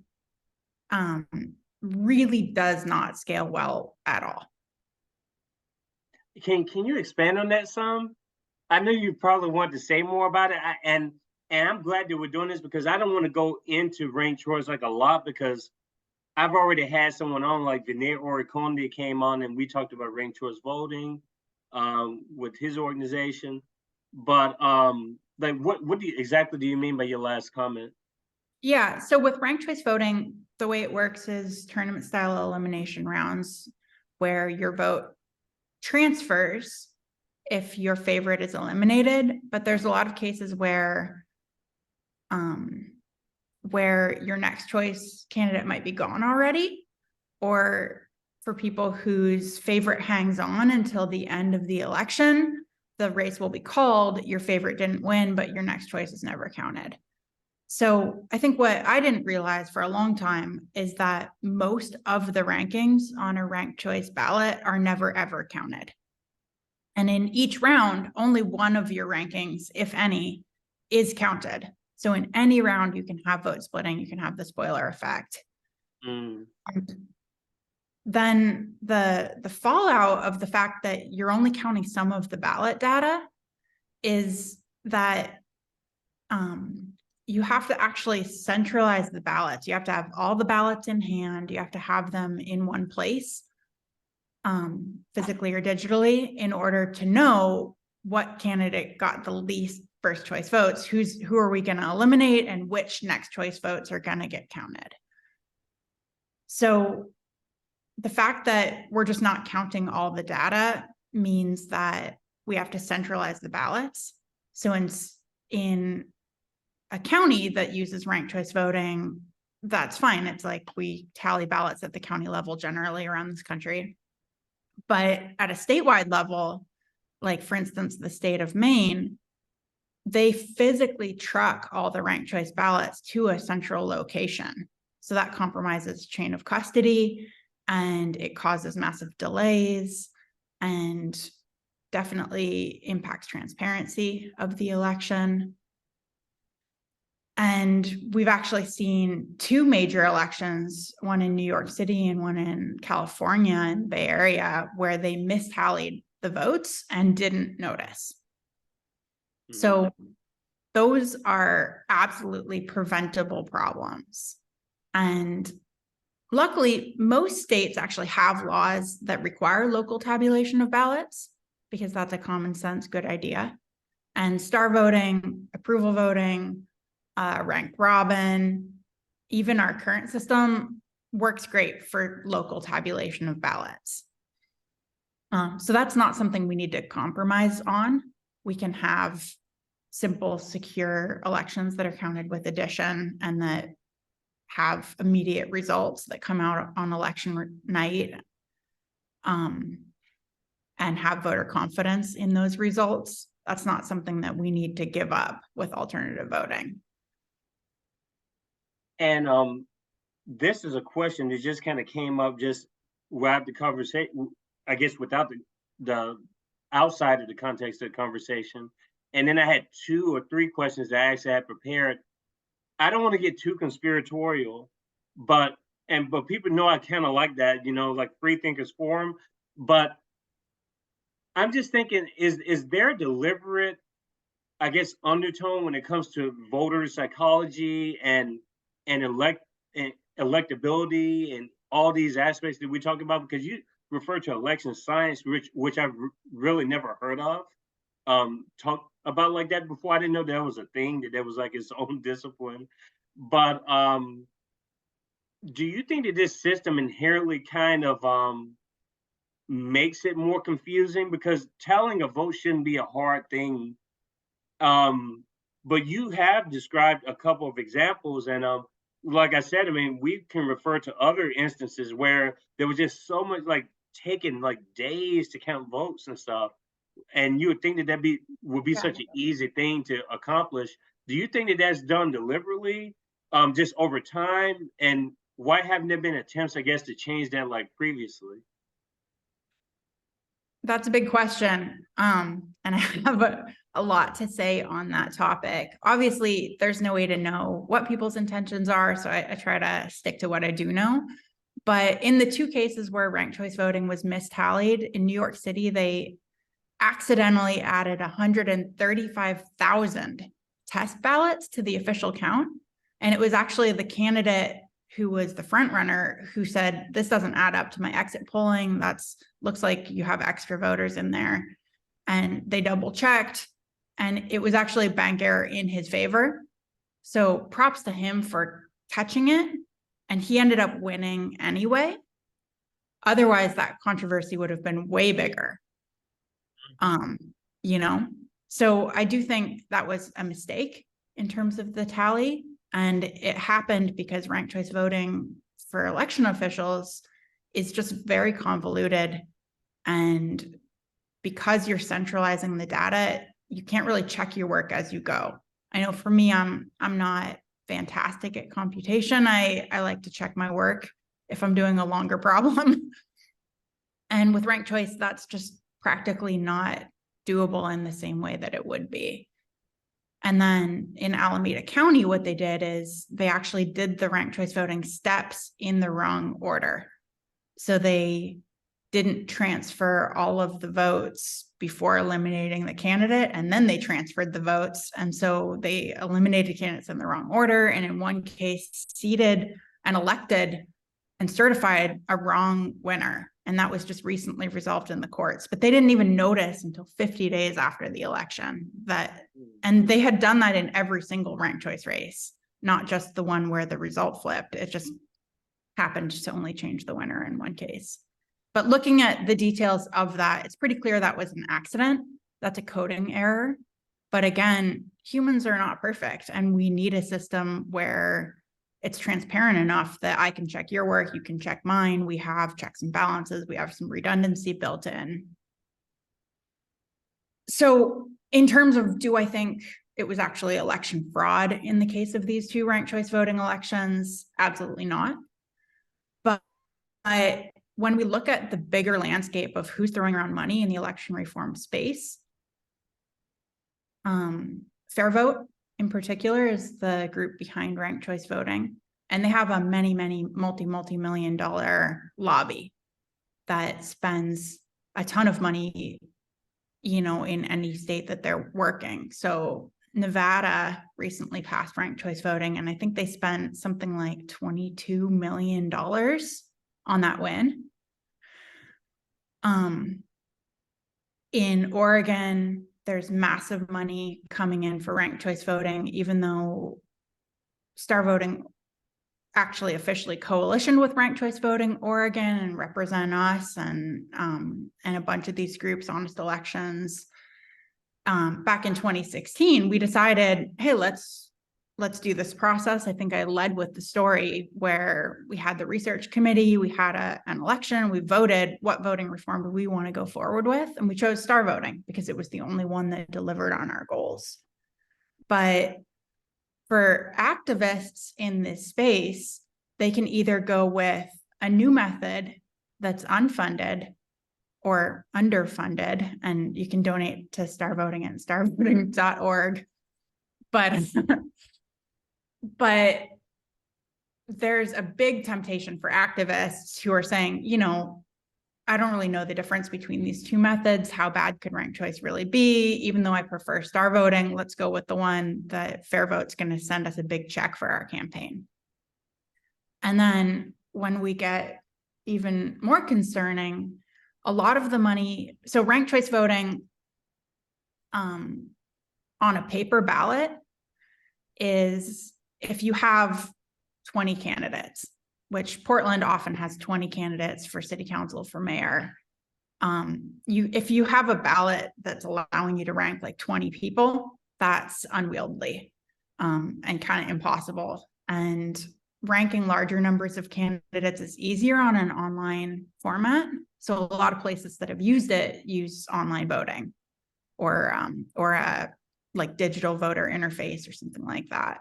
really does not scale well at all. can you expand on that some? I know you probably want to say more about it, and I'm glad that we're doing this, because I don't want to go into ranked choice like a lot, because I've already had someone on, like Vinay Oriconde came on, and we talked about ranked choice voting with his organization. But like, what exactly do you mean by your last comment? Yeah, so with ranked choice voting, the way it works is tournament style elimination rounds, where your vote transfers if your favorite is eliminated. But there's a lot of cases where your next choice candidate might be gone already, or for people whose favorite hangs on until the end of the election, the race will be called, your favorite didn't win, but your next choice is never counted. So I think what I didn't realize for a long time is that most of the rankings on a ranked choice ballot are never, ever counted. And in each round, only one of your rankings, if any, is counted. So in any round, you can have vote splitting, you can have the spoiler effect. Then the fallout of the fact that you're only counting some of the ballot data is that you have to actually centralize the ballots. You have to have all the ballots in hand. You have to have them in one place, physically or digitally, in order to know what candidate got the least first choice votes, who are we going to eliminate, and which next choice votes are going to get counted. So the fact that we're just not counting all the data means that we have to centralize the ballots. So in a county that uses ranked choice voting, that's fine. It's like we tally ballots at the county level generally around this country. But at a statewide level, like for instance, the state of Maine, they physically truck all the ranked choice ballots to a central location. So that compromises chain of custody, and it causes massive delays and definitely impacts transparency of the election. And we've actually seen 2 major elections, one in New York City and one in California in the Bay Area, where they mistallied the votes and didn't notice. So those are absolutely preventable problems. And luckily, most states actually have laws that require local tabulation of ballots, because that's a common sense good idea. And star voting, approval voting, rank robin, even our current system works great for local tabulation of ballots. So that's not something we need to compromise on. We can have simple, secure elections that are counted with addition and that have immediate results that come out on election night, and have voter confidence in those results. That's not something that we need to give up with alternative voting. And this is a question that just kind of came up just without the conversation, I guess without the outside of the context of the conversation. And then I had 2 or 3 questions that I actually had prepared. I don't want to get too conspiratorial, but but people know I kind of like that, like free thinkers forum. But I'm just thinking, is there a deliberate, I guess, undertone when it comes to voter psychology and electability and all these aspects that we talk about? Because you refer to election science, which I've really never heard of talk about like that before. I didn't know that was a thing, that there was like its own discipline. But do you think that this system inherently kind of makes it more confusing? Because telling a vote shouldn't be a hard thing. um, but you have described a couple of examples, and like I said, I mean, we can refer to other instances where there was just so much like taking like days to count votes and stuff. And you would think that would be Yeah. such an easy thing to accomplish. Do you think that that's done deliberately, just over time? And why haven't there been attempts, I guess, to change that like previously? That's a big question. And I have a lot to say on that topic. Obviously, there's no way to know what people's intentions are, so I try to stick to what I do know. But in the 2 cases where ranked choice voting was mistallied in New York City, they accidentally added 135,000 test ballots to the official count. And it was actually the candidate who was the front runner who said, this doesn't add up to my exit polling. That's looks like you have extra voters in there. And they double checked, and it was actually bank error in his favor. So props to him for catching it. And he ended up winning anyway. Otherwise, that controversy would have been way bigger. Um, you know, so I do think that was a mistake in terms of the tally. And it happened because ranked choice voting for election officials is just very convoluted. And because you're centralizing the data, you can't really check your work as you go. I know for me, I'm not fantastic at computation. I like to check my work if I'm doing a longer problem. And with ranked choice, that's just practically not doable in the same way that it would be. And then in Alameda County, what they did is they actually did the ranked choice voting steps in the wrong order. So they didn't transfer all of the votes before eliminating the candidate, and then they transferred the votes. And so they eliminated candidates in the wrong order. And in one case, seated and elected and certified a wrong winner. And that was just recently resolved in the courts. But they didn't even notice until 50 days after the election that, and they had done that in every single ranked choice race, not just the one where the result flipped. It just happened to only change the winner in one case. But looking at the details of that, it's pretty clear that was an accident. That's a coding error. But again, humans are not perfect, and we need a system where it's transparent enough that I can check your work, you can check mine. We have checks and balances, we have some redundancy built in. So in terms of, do I think it was actually election fraud in the case of these 2 ranked choice voting elections? Absolutely not. But when we look at the bigger landscape of who's throwing around money in the election reform space, Fair Vote in particular is the group behind ranked choice voting. And they have a many multi-million dollar lobby that spends a ton of money, in any state that they're working. So Nevada recently passed ranked choice voting, and I think they spent something like $22 million on that win. In Oregon, there's massive money coming in for ranked choice voting, even though Star Voting actually officially coalition with ranked choice voting Oregon and Represent Us and a bunch of these groups, Honest Elections. Back in 2016, we decided, hey, let's do this process. I think I led with the story where we had the research committee, we had an election, we voted what voting reform do we want to go forward with, and we chose Star Voting because it was the only one that delivered on our goals. But for activists in this space, they can either go with a new method that's unfunded or underfunded, and you can donate to Star Voting at starvoting.org. But but there's a big temptation for activists who are saying, I don't really know the difference between these two methods. How bad could ranked choice really be? Even though I prefer Star Voting, let's go with the one that Fair Vote's going to send us a big check for our campaign. And then when we get even more concerning, a lot of the money, so ranked choice voting on a paper ballot is if you have 20 candidates, which Portland often has 20 candidates for city council, for mayor. If you have a ballot that's allowing you to rank like 20 people, that's unwieldy and kind of impossible. And ranking larger numbers of candidates is easier on an online format. So a lot of places that have used it use online voting or a like digital voter interface or something like that.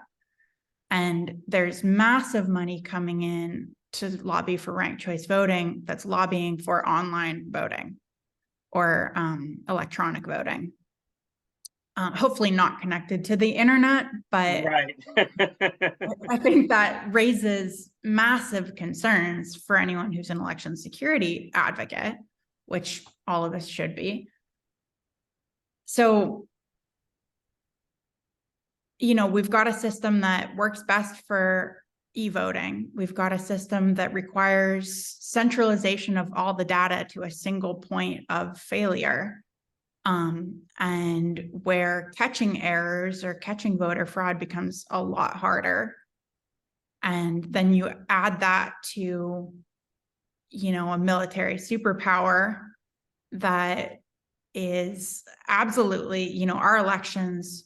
And there's massive money coming in to lobby for ranked choice voting that's lobbying for online voting or electronic voting. Hopefully not connected to the internet, but Right. I think that raises massive concerns for anyone who's an election security advocate, which all of us should be. So we've got a system that works best for e-voting. We've got a system that requires centralization of all the data to a single point of failure. And where catching errors or catching voter fraud becomes a lot harder. And then you add that to, a military superpower that is absolutely, our elections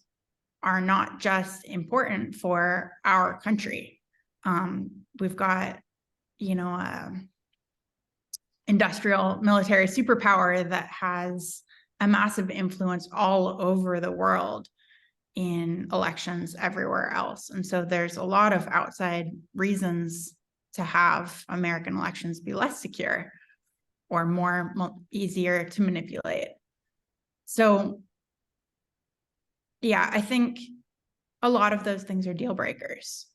are not just important for our country. We've got, industrial military superpower that has a massive influence all over the world in elections everywhere else. And so there's a lot of outside reasons to have American elections be less secure or more easier to manipulate. So yeah, I think a lot of those things are deal breakers.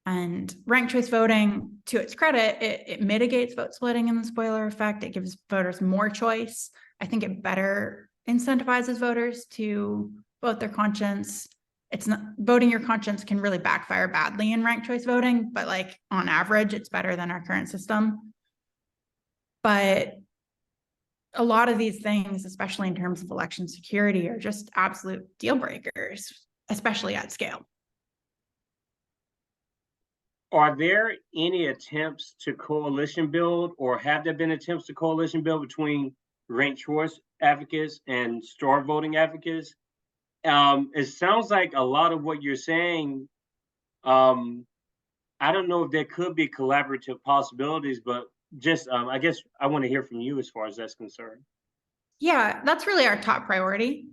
And ranked choice voting, to its credit, it mitigates vote splitting and the spoiler effect. It gives voters more choice. I think it better incentivizes voters to vote their conscience. It's not, voting your conscience can really backfire badly in ranked choice voting, but like on average, it's better than our current system. But a lot of these things, especially in terms of election security, are just absolute deal breakers, especially at scale. Are there any attempts to coalition build, or have there been attempts to coalition build between ranked choice advocates and Star Voting advocates? It sounds like a lot of what you're saying, I don't know if there could be collaborative possibilities, but just I guess I want to hear from you as far as that's concerned. Yeah, that's really our top priority.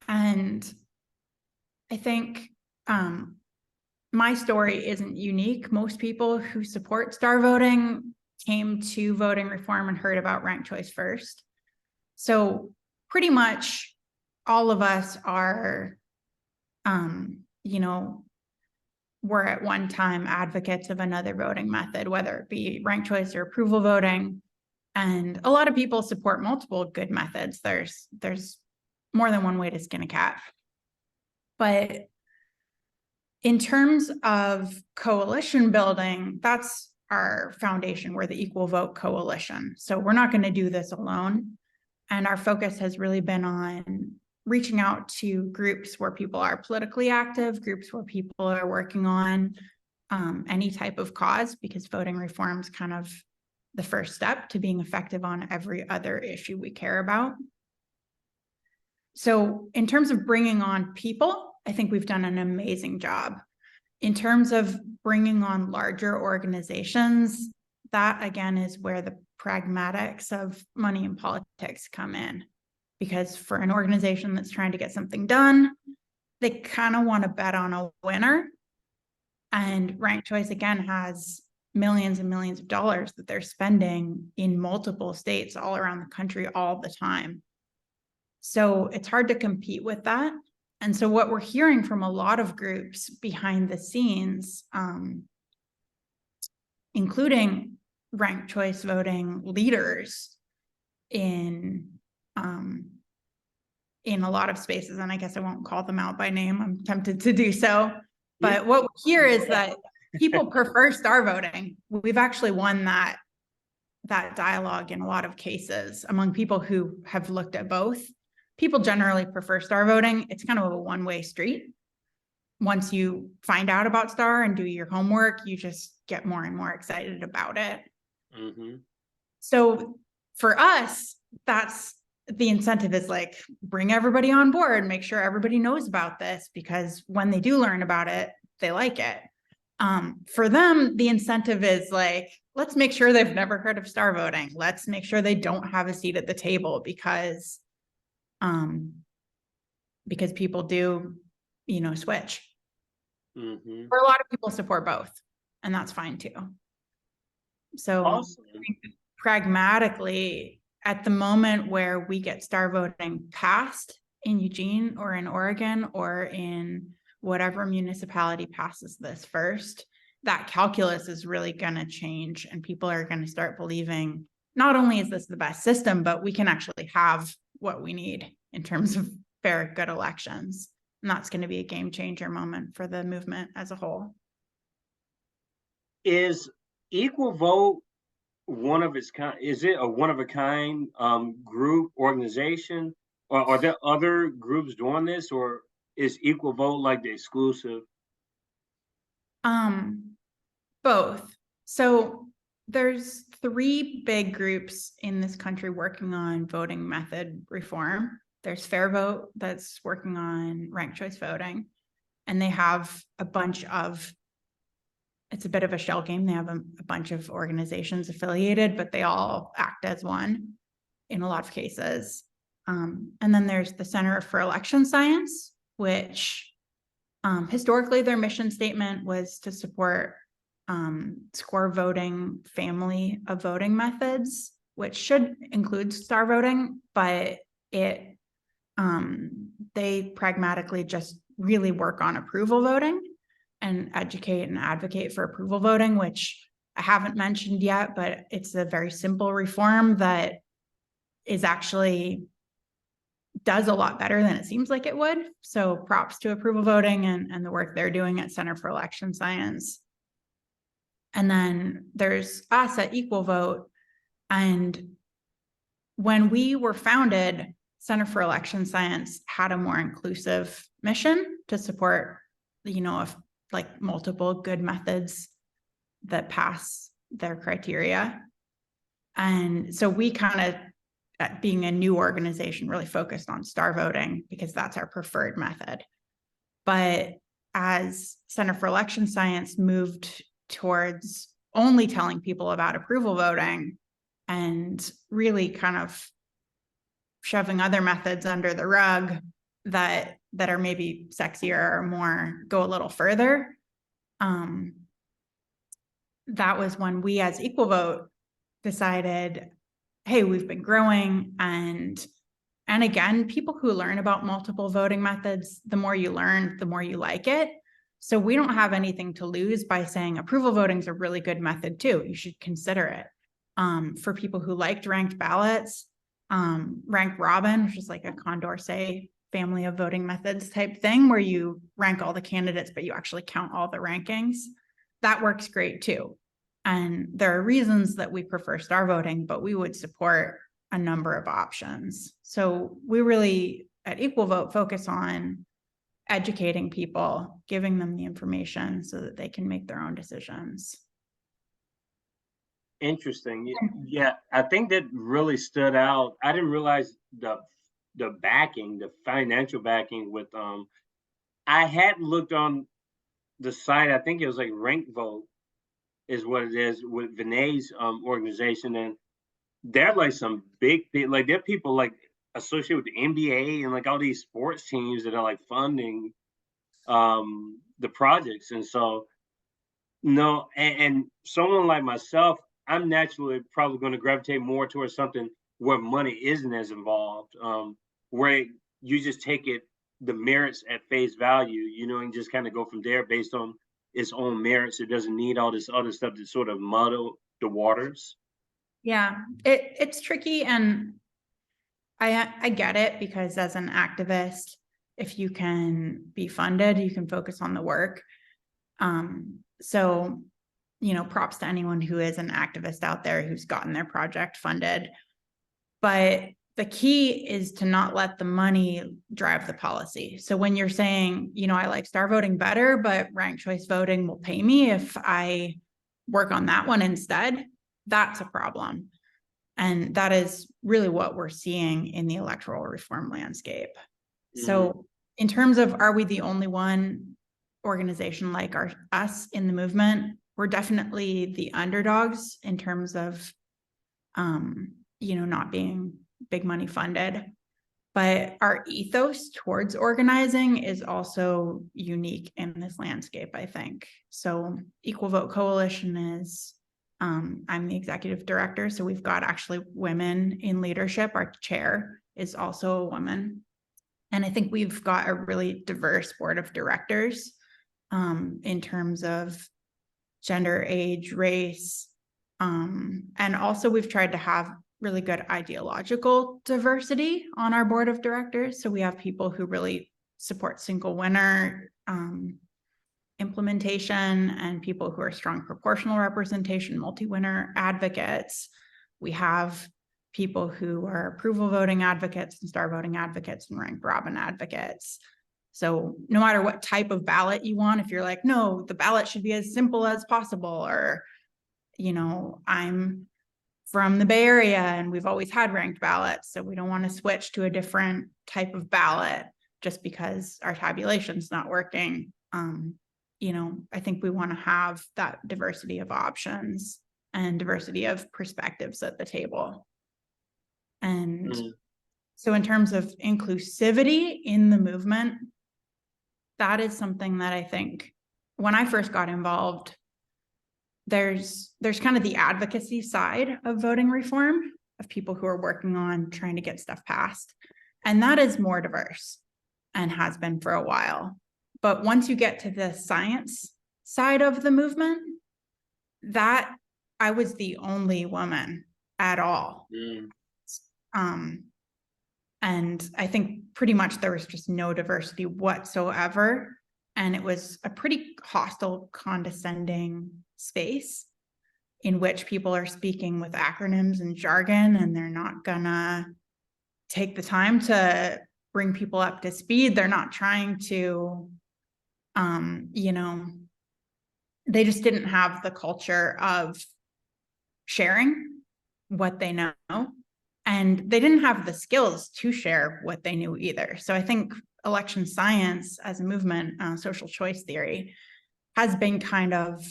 And I think my story isn't unique. Most people who support Star Voting came to voting reform and heard about ranked choice first. So pretty much all of us are, were at one time advocates of another voting method, whether it be ranked choice or approval voting. And a lot of people support multiple good methods. There's more than one way to skin a cat. But in terms of coalition building, that's our foundation. We're the Equal Vote Coalition. So we're not going to do this alone. And our focus has really been on reaching out to groups where people are politically active, groups where people are working on any type of cause, because voting reform is kind of the first step to being effective on every other issue we care about. So in terms of bringing on people, I think we've done an amazing job. In terms of bringing on larger organizations, that again is where the pragmatics of money and politics come in. Because for an organization that's trying to get something done, they kind of want to bet on a winner. And ranked choice again has millions and millions of dollars that they're spending in multiple states all around the country all the time. So it's hard to compete with that. And so what we're hearing from a lot of groups behind the scenes, including ranked choice voting leaders in a lot of spaces, and I guess I won't call them out by name, I'm tempted to do so, but what we hear is that people prefer star voting. We've actually won that dialogue in a lot of cases among people who have looked at both. People generally prefer star voting. It's kind of a one-way street. Once you find out about star and do your homework, you just get more and more excited about it. Mm-hmm. So for us, that's the incentive, is like, bring everybody on board, make sure everybody knows about this, because when they do learn about it, they like it. For them, the incentive is like, let's make sure they've never heard of star voting. Let's make sure they don't have a seat at the table, because people do, switch. Mm-hmm. Or a lot of people support both, and that's fine too. So Awesome. pragmatically, at the moment where we get star voting passed in Eugene or in Oregon or in whatever municipality passes this first, that calculus is really going to change, and people are going to start believing not only is this the best system, but we can actually have what we need in terms of fair, good elections. And that's going to be a game changer moment for the movement as a whole. Is equal vote one of its kind? Is it a one of a kind group organization, or are there other groups doing this, or is equal vote like the exclusive? Both. So there's 3 big groups in this country working on voting method reform. There's Fair Vote, that's working on ranked choice voting, and they have a bunch of, it's a bit of a shell game. They have a bunch of organizations affiliated, but they all act as one in a lot of cases. And then there's the Center for Election Science, which historically their mission statement was to support score voting family of voting methods, which should include star voting, but they pragmatically just really work on approval voting and educate and advocate for approval voting, which I haven't mentioned yet, but it's a very simple reform that is actually does a lot better than it seems like it would. So props to approval voting and the work they're doing at Center for Election Science. And then there's us at Equal Vote. And when we were founded, Center for Election Science had a more inclusive mission to support, like multiple good methods that pass their criteria. And so we kind of, being a new organization, really focused on star voting because that's our preferred method. But as Center for Election Science moved towards only telling people about approval voting and really kind of shoving other methods under the rug that are maybe sexier or more go a little further, that was when we as Equal Vote decided, hey, we've been growing, and again, people who learn about multiple voting methods, the more you learn, the more you like it. So we don't have anything to lose by saying approval voting is a really good method too. You should consider it. For people who liked ranked ballots, rank robin, which is like a Condorcet family of voting methods type thing where you rank all the candidates, but you actually count all the rankings. That works great too. And there are reasons that we prefer star voting, but we would support a number of options. So we really at Equal Vote focus on educating people, giving them the information so that they can make their own decisions. Interesting. Yeah, I think that really stood out. I didn't realize the backing, the financial backing with I had looked on the site, I think it was like Rank Vote is what it is with Vinay's organization, and they're like some big people, like they're people like associated with the NBA and like all these sports teams that are like funding the projects. And so No, and someone like myself, I'm naturally probably going to gravitate more towards something where money isn't as involved, where you just take it the merits at face value, you know, and just kind of go from there based on its own merits. It doesn't need all this other stuff to sort of muddle the waters. Yeah, it's tricky, and I get it, because as an activist, if you can be funded, you can focus on the work. So, props to anyone who is an activist out there who's gotten their project funded. But the key is to not let the money drive the policy. So when you're saying, I like star voting better, but ranked choice voting will pay me if I work on that one instead, that's a problem. And that is really what we're seeing in the electoral reform landscape. Mm-hmm. So in terms of, are we the only organization like us in the movement? We're definitely the underdogs in terms of, not being big money funded. But our ethos towards organizing is also unique in this landscape, I think. So Equal Vote Coalition is, I'm the executive director, so we've got actually women in leadership. Our chair is also a woman. And I think we've got a really diverse board of directors, in terms of gender, age, race. And also we've tried to have really good ideological diversity on our board of directors. So we have people who really support single winner implementation, and people who are strong proportional representation, multi-winner advocates. We have people who are approval voting advocates and star voting advocates and ranked robin advocates. So no matter what type of ballot you want, if you're like, no, the ballot should be as simple as possible, or, I'm from the Bay Area and we've always had ranked ballots, so we don't want to switch to a different type of ballot just because our tabulation's not working. I think we want to have that diversity of options and diversity of perspectives at the table. And so in terms of inclusivity in the movement, that is something that I think when I first got involved, there's kind of the advocacy side of voting reform, of people who are working on trying to get stuff passed. And that is more diverse and has been for a while. But once you get to the science side of the movement, that I was the only woman at all. And I think pretty much there was just no diversity whatsoever. And it was a pretty hostile, condescending space in which people are speaking with acronyms and jargon, and they're not gonna take the time to bring people up to speed. They're not trying to, they just didn't have the culture of sharing what they know. And they didn't have the skills to share what they knew either. So I think election science as a movement, social choice theory, has been kind of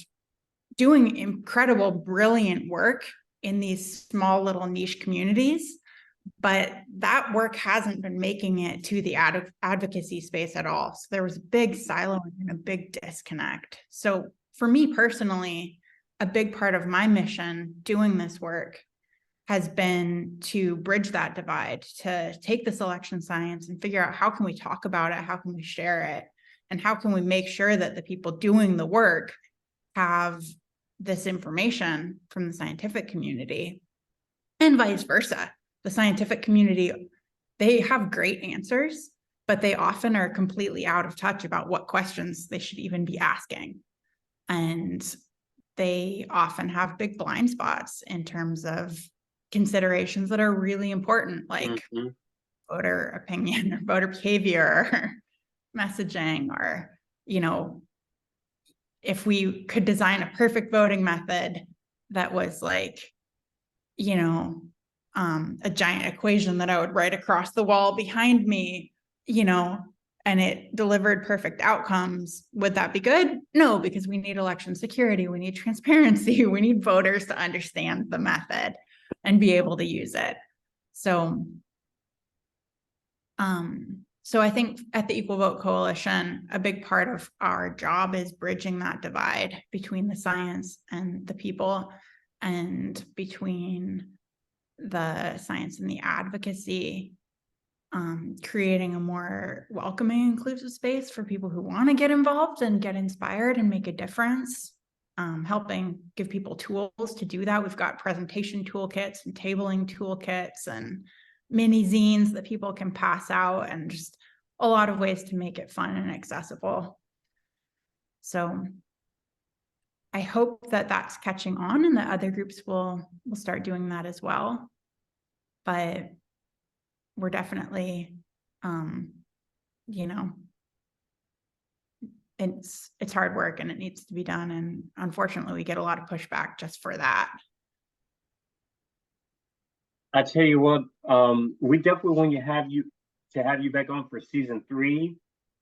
doing incredible, brilliant work in these small little niche communities. But that work hasn't been making it to the advocacy space at all. So there was a big silo and a big disconnect. So for me personally, a big part of my mission doing this work has been to bridge that divide, to take this election science and figure out how can we talk about it, how can we share it, and how can we make sure that the people doing the work have this information from the scientific community, and vice versa. The scientific community, they have great answers, but they often are completely out of touch about what questions they should even be asking. And they often have big blind spots in terms of considerations that are really important, like voter opinion or voter behavior or messaging, or, if we could design a perfect voting method that was like, a giant equation that I would write across the wall behind me, and it delivered perfect outcomes, would that be good? No, because we need election security, we need transparency, we need voters to understand the method and be able to use it. So So I think at the Equal Vote Coalition, a big part of our job is bridging that divide between the science and the people, and between the science and the advocacy, creating a more welcoming, inclusive space for people who want to get involved and get inspired and make a difference, helping give people tools to do that. We've got presentation toolkits and tabling toolkits and mini zines that people can pass out, and just a lot of ways to make it fun and accessible. So I hope that that's catching on and that other groups will start doing that as well. But we're definitely, you know, it's hard work and it needs to be done. And unfortunately, we get a lot of pushback just for that. I tell you what, we definitely want to have you back on for season 3.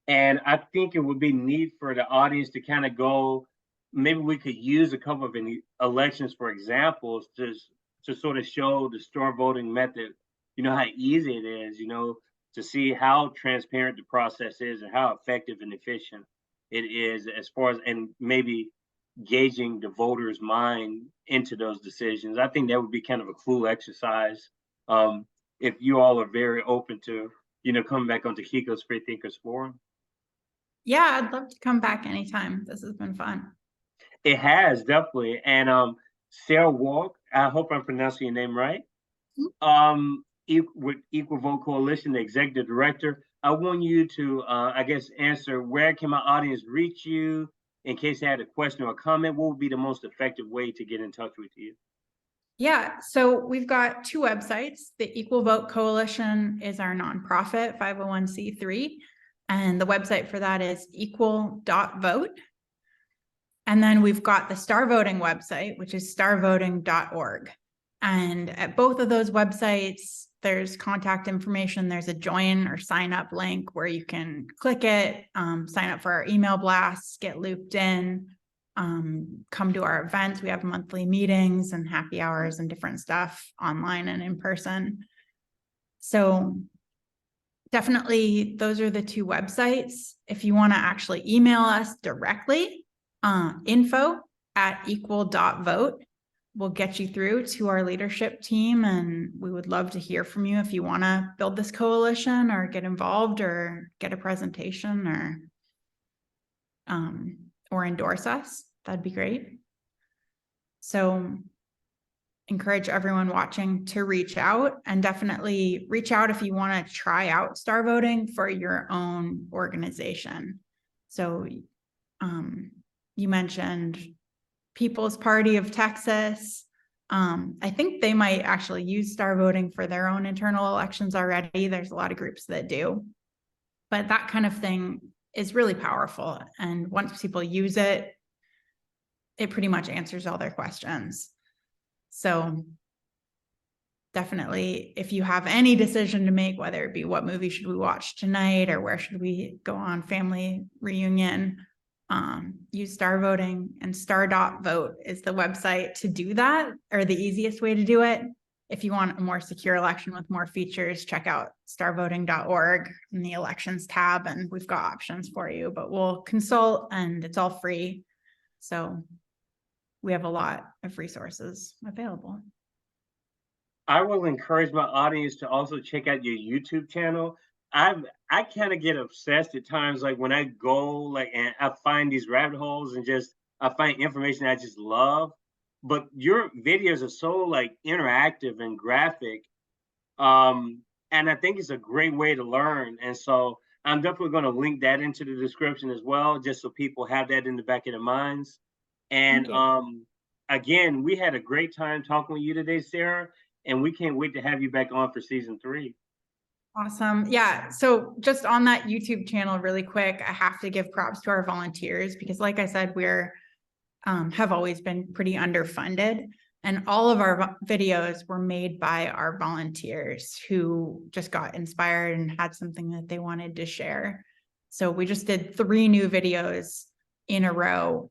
And I think it would be neat for the audience to kind of go, maybe we could use a couple of elections for examples to sort of show the store voting method, how easy it is, to see how transparent the process is and how effective and efficient it is as far as, and maybe gauging the voter's mind into those decisions. I think that would be kind of a cool exercise. If you all are very open to, coming back onto Kiko's Free Thinkers Forum. Yeah, I'd love to come back anytime. This has been fun. It has, definitely. And Sara Wolk, I hope I'm pronouncing your name right. With Equal Vote Coalition, the executive director. I want you to, I guess, answer where can my audience reach you in case they had a question or a comment. What would be the most effective way to get in touch with you? Yeah, so we've got 2 websites. The Equal Vote Coalition is our nonprofit 501c3, and the website for that is equal.vote. And then we've got the Star Voting website, which is starvoting.org. And at both of those websites, there's contact information. There's a join or sign up link where you can click it, sign up for our email blasts, get looped in, come to our events. We have monthly meetings and happy hours and different stuff online and in person. So definitely those are the 2 websites. If you want to actually email us directly, info@equal.vote will get you through to our leadership team, and we would love to hear from you if you want to build this coalition or get involved or get a presentation or endorse us. That'd be great. So encourage everyone watching to reach out, and definitely reach out if you want to try out Star Voting for your own organization. So you mentioned People's Party of Texas. I think they might actually use Star Voting for their own internal elections already. There's a lot of groups that do, but that kind of thing is really powerful. And once people use it, it pretty much answers all their questions. So definitely, if you have any decision to make, whether it be what movie should we watch tonight or where should we go on family reunion, use Star Voting, and star.vote is the website to do that, or the easiest way to do it. If you want a more secure election with more features, check out starvoting.org in the elections tab, and we've got options for you, but we'll consult and it's all free. So we have a lot of resources available. I will encourage my audience to also check out your YouTube channel. I kind of get obsessed at times, like when I go and I find these rabbit holes and just I find information I just love. But your videos are so interactive and graphic, and I think it's a great way to learn. And so I'm definitely going to link that into the description as well, just so people have that in the back of their minds. And again, we had a great time talking with you today, Sara, and we can't wait to have you back on for season 3. Awesome. Yeah. So just on that YouTube channel really quick, I have to give props to our volunteers because like I said, we're have always been pretty underfunded, and all of our videos were made by our volunteers who just got inspired and had something that they wanted to share. So we just did 3 new videos in a row.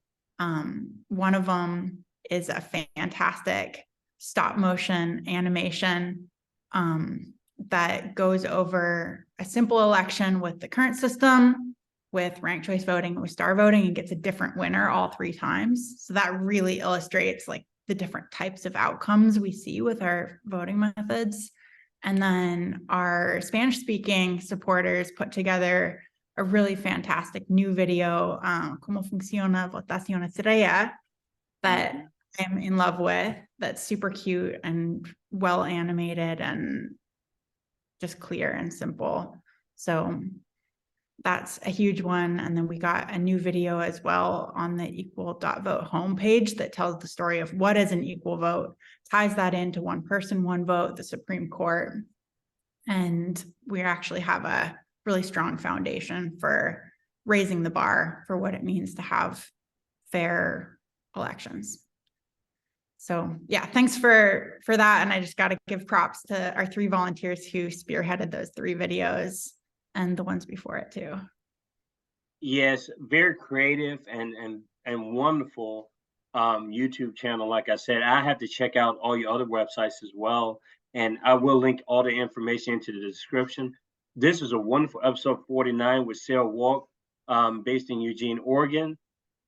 One of them is a fantastic stop motion animation that goes over a simple election with the current system, with ranked choice voting, with star voting, and gets a different winner all 3 times. So that really illustrates like the different types of outcomes we see with our voting methods. And then our Spanish speaking supporters put together a really fantastic new video, Cómo funciona votación estrella, that I'm in love with, that's super cute and well animated and just clear and simple. So that's a huge one. And then we got a new video as well on the equal.vote homepage that tells the story of what is an equal vote, ties that into one person, one vote, the Supreme Court. And we actually have a really strong foundation for raising the bar for what it means to have fair elections. So yeah, thanks for that. And I just got to give props to our 3 volunteers who spearheaded those 3 videos and the ones before it too. Yes, very creative and wonderful YouTube channel. Like I said, I have to check out all your other websites as well, and I will link all the information into the description. This is a wonderful episode 49 with Sara Wolk, based in Eugene, Oregon.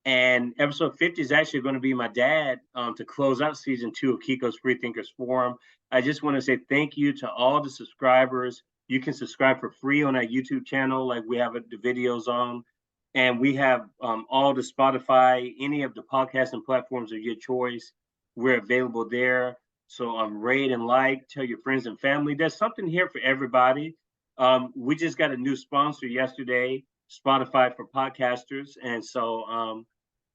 And episode 50 is actually going to be my dad, to close out season 2 of Kiko's Free Thinkers Forum. I just want to say thank you to all the subscribers. You can subscribe for free on our YouTube channel, like we have the videos on. And we have all the Spotify, any of the podcasting platforms of your choice. We're available there. So rate and like, tell your friends and family. There's something here for everybody. We just got a new sponsor yesterday, Spotify for podcasters. And so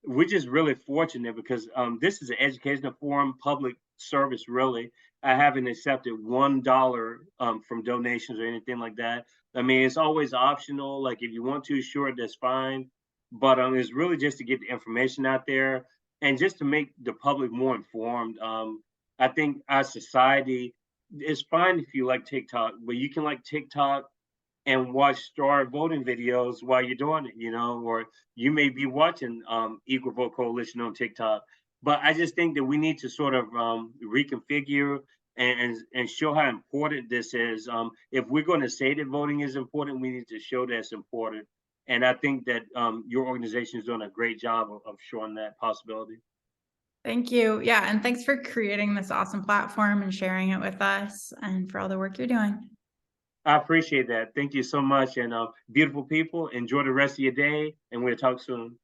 we're just really fortunate because this is an educational forum, public service, really. I haven't accepted $1 from donations or anything like that. I mean, it's always optional. Like if you want to, sure, that's fine. But it's really just to get the information out there and just to make the public more informed. I think our society is fine if you like TikTok, but you can like TikTok and watch star voting videos while you're doing it, or you may be watching Equal Vote Coalition on TikTok. But I just think that we need to sort of reconfigure and show how important this is. If we're going to say that voting is important, we need to show that it's important. And I think that your organization is doing a great job of showing that possibility. Thank you. Yeah. And thanks for creating this awesome platform and sharing it with us and for all the work you're doing. I appreciate that. Thank you so much. And beautiful people, enjoy the rest of your day, and we'll talk soon.